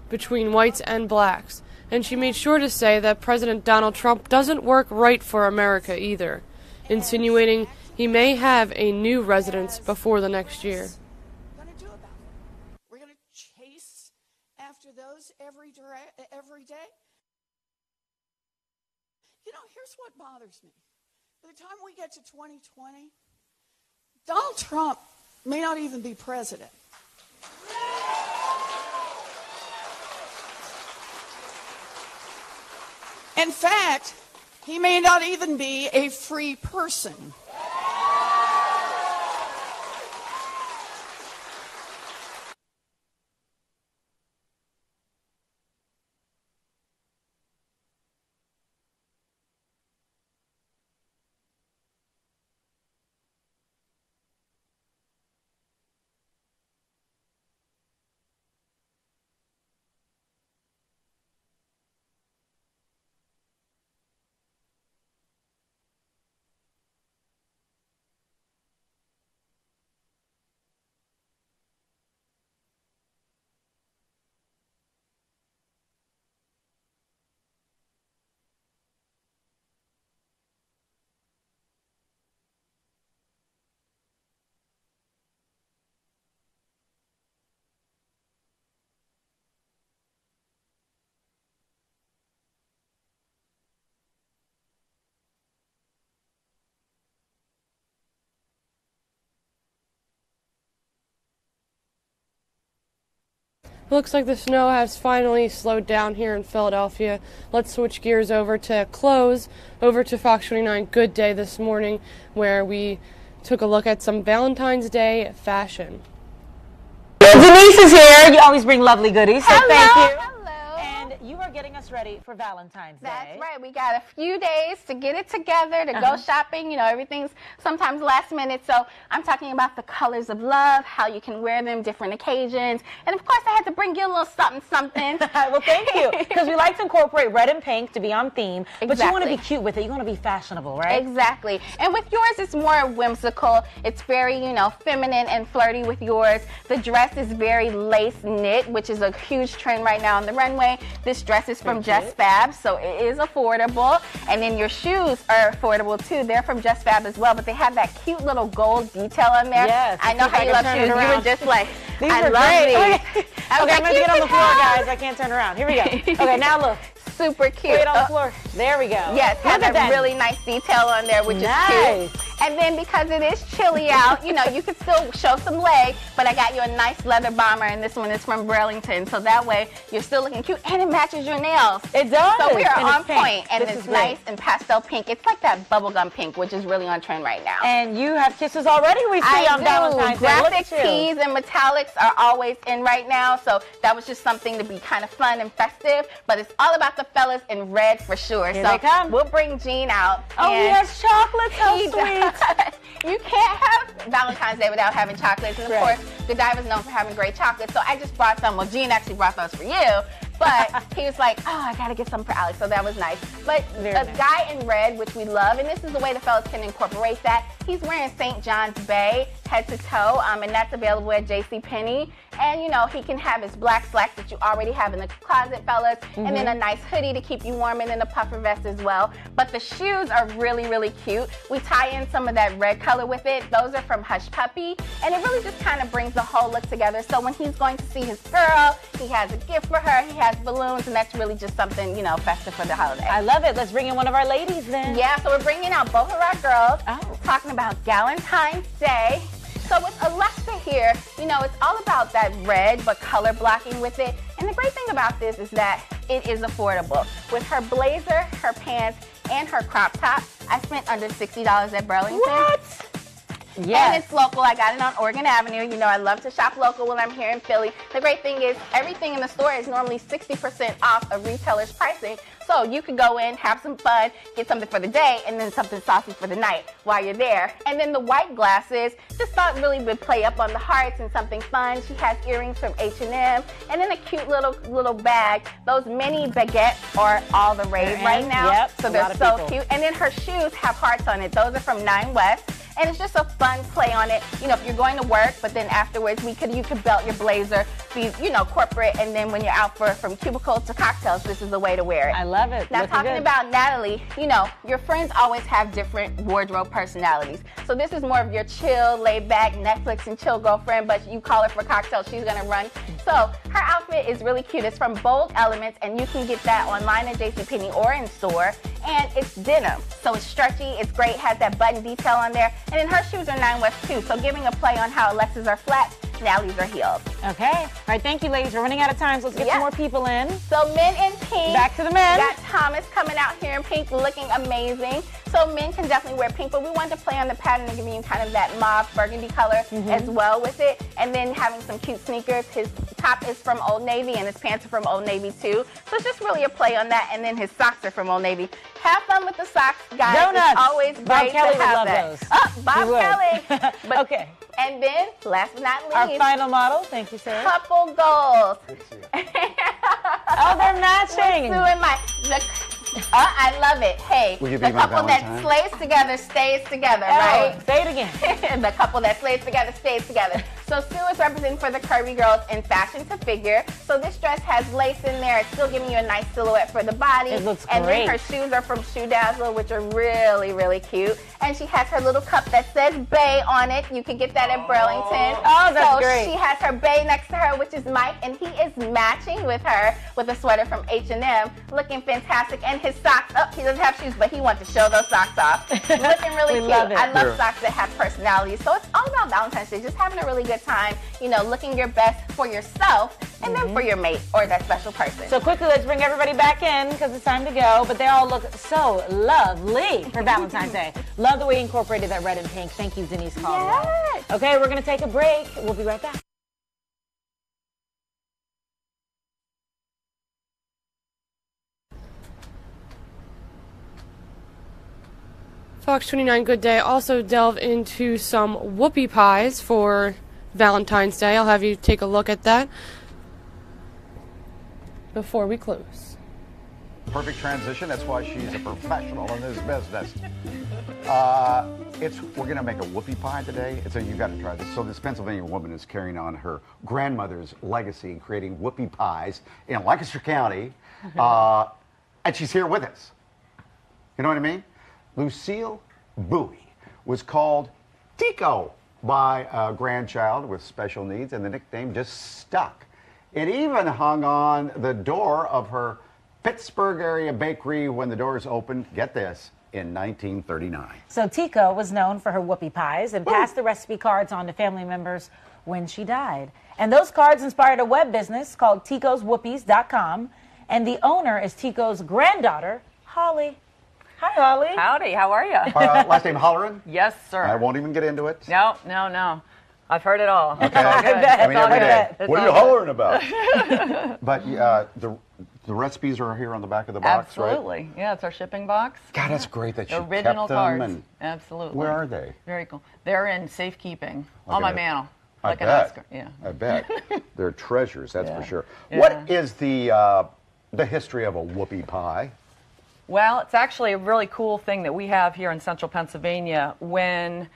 between whites and blacks. And she made sure to say that President Donald Trump doesn't work right for America either, insinuating he may have a new residence before the next year. We're going to those every day? You know, here's what bothers me. By the time we get to 2020, Donald Trump may not even be president. In fact, he may not even be a free person. Looks like the snow has finally slowed down here in Philadelphia. Let's switch gears over to Fox 29 Good Day this morning, where we took a look at some Valentine's Day fashion. Denise is here. You always bring lovely goodies, so Hello. thank you. Hello. And you are getting us ready for Valentine's Day. That's right. We got a few days to get it together, to go shopping. You know, everything's sometimes last minute. So I'm talking about the colors of love, how you can wear them, different occasions. And of course, I had to bring you a little something. Well, thank you. Because we like to incorporate red and pink to be on theme. Exactly. But you want to be cute with it. You want to be fashionable, right? Exactly. And with yours, it's more whimsical. It's very, you know, feminine and flirty with yours. The dress is very lace knit, which is a huge trend right now on the runway. This dress is from Just Fab, so it is affordable. And then your shoes are affordable too. They're from Just Fab as well, but they have that cute little gold detail on there. Yes. I know how you love shoes. You were just like, these I are love great. these. Okay, I'm going to get on the floor, guys. I can't turn around. Here we go. Okay, now look. Super cute. Put it on the floor. There we go. Yes, has a really nice detail on there, which is cute. And then because it is chilly out, you know, you can still show some leg, but I got you a nice leather bomber, and this one is from Burlington, so that way you're still looking cute, and it matches your nails. It does. So we are And on it's pink. point, and This it's is nice great. and pastel pink. It's like that bubblegum pink, which is really on trend right now. And you have kisses already, we see on Valentine's Day. Look Graphic at you. tees and metallics are always in right now, so that was just something to be kind of fun and festive, but it's all about the fellas in red for sure. Here so they come. We'll bring Gene out. Oh, he and has chocolates. How he sweet. does. You can't have Valentine's Day without having chocolates. And of course, Godiva is known for having great chocolate. So I just brought some. Well, Gene actually brought those for you. But he was like, oh, I got to get some for Alex. So that was nice. But a guy in red, which we love, and this is the way the fellas can incorporate that. He's wearing St. John's Bay head to toe, and that's available at JCPenney. And, you know, he can have his black slacks that you already have in the closet, fellas, and then a nice hoodie to keep you warm, and then a puffer vest as well. But the shoes are really, really cute. We tie in some of that red color with it. Those are from Hush Puppy, and it really just kind of brings the whole look together. So when he's going to see his girl, he has a gift for her, he has balloons, and that's really just something, you know, festive for the holiday. I love it. Let's bring in one of our ladies then. Yeah, so we're bringing out both of our girls, talking about Galentine's Day. So with Alexa here, you know, it's all about that red, but color blocking with it. And the great thing about this is that it is affordable. With her blazer, her pants, and her crop top, I spent under $60 at Burlington. What? Yes. And it's local. I got it on Oregon Avenue. You know, I love to shop local when I'm here in Philly. The great thing is everything in the store is normally 60% off of retailer's pricing. So you could go in, have some fun, get something for the day, and then something saucy for the night while you're there. And then the white glasses, just thought really would play up on the hearts and something fun. She has earrings from H&M, and then a cute little bag. Those mini baguettes are all the rage right now. Yep, so a they're lot of so people. cute. And then her shoes have hearts on it. Those are from 9 West. And it's just a fun play on it. You know, if you're going to work, but then afterwards you could belt your blazer, be, you know, corporate, and then when you're out from cubicle to cocktails, this is the way to wear it. I love it. Now, Looking talking good. about Natalie, you know, your friends always have different wardrobe personalities. So this is more of your chill, laid back, Netflix and chill girlfriend, but you call her for cocktails, she's gonna run. So her outfit is really cute. It's from Bold Elements, and you can get that online at JCPenney or in store. And it's denim, so it's stretchy, it's great, has that button detail on there. And then her shoes are 9 West too, so giving a play on how Alexa's are flat, Natalie's are heeled. Okay. All right, thank you, ladies. We're running out of time, so let's get some more people in. So men in pink. Back to the men. We got Thomas coming out here in pink, looking amazing. So men can definitely wear pink, but we wanted to play on the pattern and give you kind of that mauve burgundy color as well with it. And then having some cute sneakers. His top is from Old Navy and his pants are from Old Navy too. So it's just really a play on that. And then his socks are from Old Navy. Have fun with the socks, guys. Donuts. It's always Bob great Kelly to would have love that. those. Oh, Bob He would. Kelly. But, Okay. And then, last but not least, Our final model. Thank you, Sarah. couple goals. Oh, they're matching. Sue and Mike. I love it. Hey, Will you the be my couple that Valentine? slays together stays together, Oh, right? say it again. The couple that slays together stays together. So Sue is representing for the curvy girls in fashion to figure. So this dress has lace in there. It's still giving you a nice silhouette for the body. It looks and great. then her shoes are from Shoe Dazzle, which are really, really cute. And she has her little cup that says Bay on it. You can get that at Burlington. Oh, that's so great. She has her Bay next to her, which is Mike, and he is matching with her with a sweater from H&M, looking fantastic. And his socks, he doesn't have shoes, but he wants to show those socks off. Looking really We cute. love it. I love Sure. socks that have personality. So it's all about Valentine's Day, just having a really good time, you know, looking your best for yourself and then for your mate or that special person. So quickly, let's bring everybody back in because it's time to go. But they all look so lovely for Valentine's Day. Love the way you incorporated that red and pink. Thank you, Denise Caldwell. Yes. Okay, we're going to take a break. We'll be right back. Fox 29 Good Day also delve into some whoopie pies for Valentine's Day. I'll have you take a look at that before we close. Perfect transition. That's why she's a professional in this business. We're going to make a whoopie pie today. You got to try this. So this Pennsylvania woman is carrying on her grandmother's legacy and creating whoopie pies in Lancaster County, and she's here with us. You know what I mean? Lucille Bowie was called Tico by a grandchild with special needs, and the nickname just stuck. It even hung on the door of her Pittsburgh area bakery when the doors opened, get this, in 1939. So Tico was known for her whoopie pies and passed the recipe cards on to family members when she died. And those cards inspired a web business called TicosWhoopies.com, and the owner is Tico's granddaughter, Holly. Hi, Holly. Howdy, how are you? Last name Holleran? Yes, sir. I won't even get into it. No. I've heard it all. Okay. It's all good. I mean, every day. It's What are all you good. hollering about? But the recipes are here on the back of the box, right? Absolutely. Yeah, it's our shipping box. God, that's great that you Original kept them. cards. And Absolutely. where are they? Very cool. They're in safekeeping Like on my an- mantle. I Like an bet. Oscar. Yeah. I bet. They're treasures, that's Yeah. for sure. Yeah. What is the history of a whoopie pie? Well, it's actually a really cool thing that we have here in central Pennsylvania. When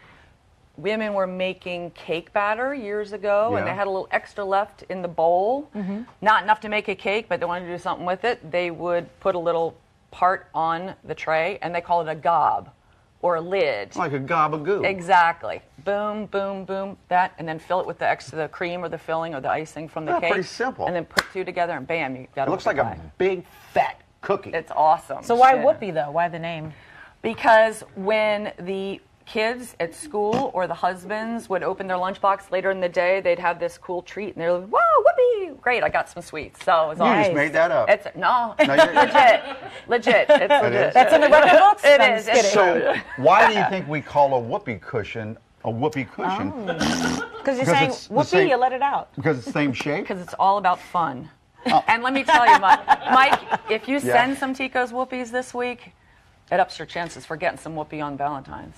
women were making cake batter years ago and Yeah. they had a little extra left in the bowl, not enough to make a cake, but they wanted to do something with it, they would put a little part on the tray and they call it a gob or a lid. Like a gabagoo. Exactly. Boom, boom, boom, that, and then fill it with the cream or the filling or the icing from the Oh, cake. pretty simple. And then put two together and bam, you got It looks like a big fat cookie. It's awesome. So why Yeah. whoopie, though? Why the name? Because when the kids at school or the husbands would open their lunchbox later in the day, they'd have this cool treat, and they're like, "Whoa, whoopee! Great, I got some sweets." So it was You awesome. just made that up. It's no, No, you're- legit. It's legit. is? That's in the record books? It I'm is. just kidding. So why do you think we call a whoopee cushion a whoopee cushion? Because you're saying it's the whoopee, same- you let it out. Because it's the same shape? Because it's all about fun. And let me tell you, Mike, if you Yeah. send some Tico's whoopies this week, it ups your chances for getting some whoopee on Valentine's.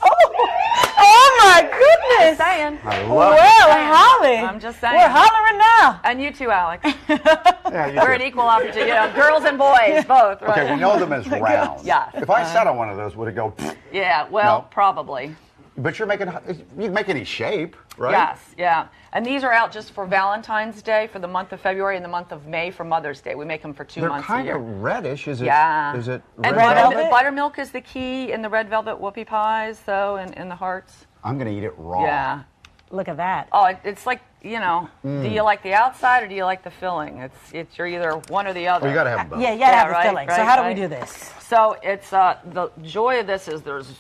Oh my goodness! Just saying. I love Well, it. Holly, I'm just saying. we're hollering now. And you too, Alex. Yeah, you We're too. an equal opportunity, girls and boys, both. Right? Okay, we know them as round. Yeah. If I sat on one of those, would it go? Yeah, well, No. probably. But you can make any shape, right? Yes, yeah. And these are out just for Valentine's Day, for the month of February, and the month of May for Mother's Day. We make them for 2 months a year. They're kind of reddish. Is it? Yeah. Is it and red velvet? buttermilk is the key in the red velvet whoopie pies, though, and the hearts. I'm going to eat it raw. Yeah. Look at that. Oh, it's like, do you like the outside or do you like the filling? It's you're either one or the other. Well, you got to have both. Yeah, you got to have the filling. So how do we do this? So it's the joy of this is there's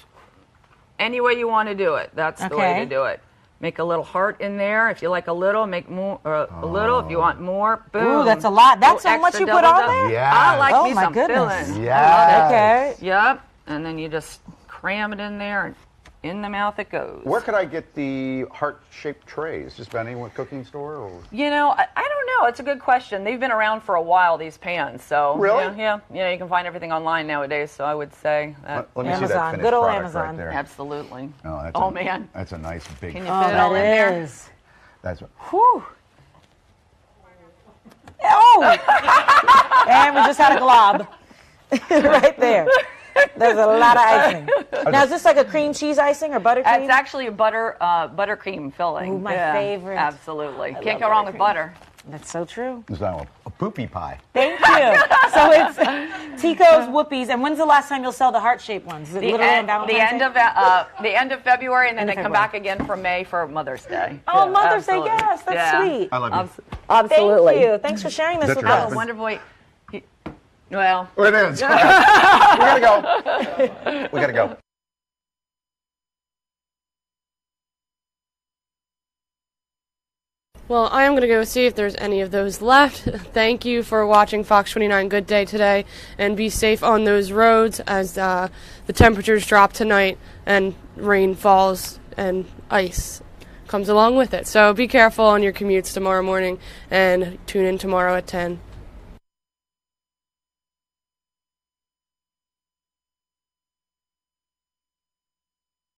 any way you want to do it. That's the way to do it. Make a little heart in there. If you like a little, make more. A little. If you want more, boom. Ooh, that's a lot. That's how much you put on there? Yeah. I like me my some goodness. filling. Yeah. Okay. Yep. And then you just cram it in there, and in the mouth it goes. Where could I get the heart-shaped trays? Just about any cooking store? Or? I don't know. It's a good question. They've been around for a while, these pans. So really? Yeah. You can find everything online nowadays. So I would say that. Let me see that finished good old product Amazon. right there. Absolutely. Oh, man. That's a nice big. Can you fit it all in there? That's what. Whew. Oh! And we just had a glob right there. There's a lot of icing. Now, is this like a cream cheese icing or buttercream? It's actually a buttercream filling. Ooh, my favorite. Absolutely. Can't go wrong with butter. That's so true. It's not a poopy pie. Thank you. So it's Tico's Whoopies. And when's the last time you'll sell the heart-shaped ones? Is it literally on Valentine's Day? The end of February, and then End of they come February. back again for May for Mother's Day. Oh, Mother's Day, Absolutely. yes. That's sweet. I love you. Absolutely. Thank you. Thanks for sharing this That's with your us. husband? Wonderful. Well. It is. We gotta go. We gotta go. Well, I am going to go see if there's any of those left. Thank you for watching Fox 29 Good Day today, and be safe on those roads as the temperatures drop tonight and rain falls and ice comes along with it. So be careful on your commutes tomorrow morning, and tune in tomorrow at 10.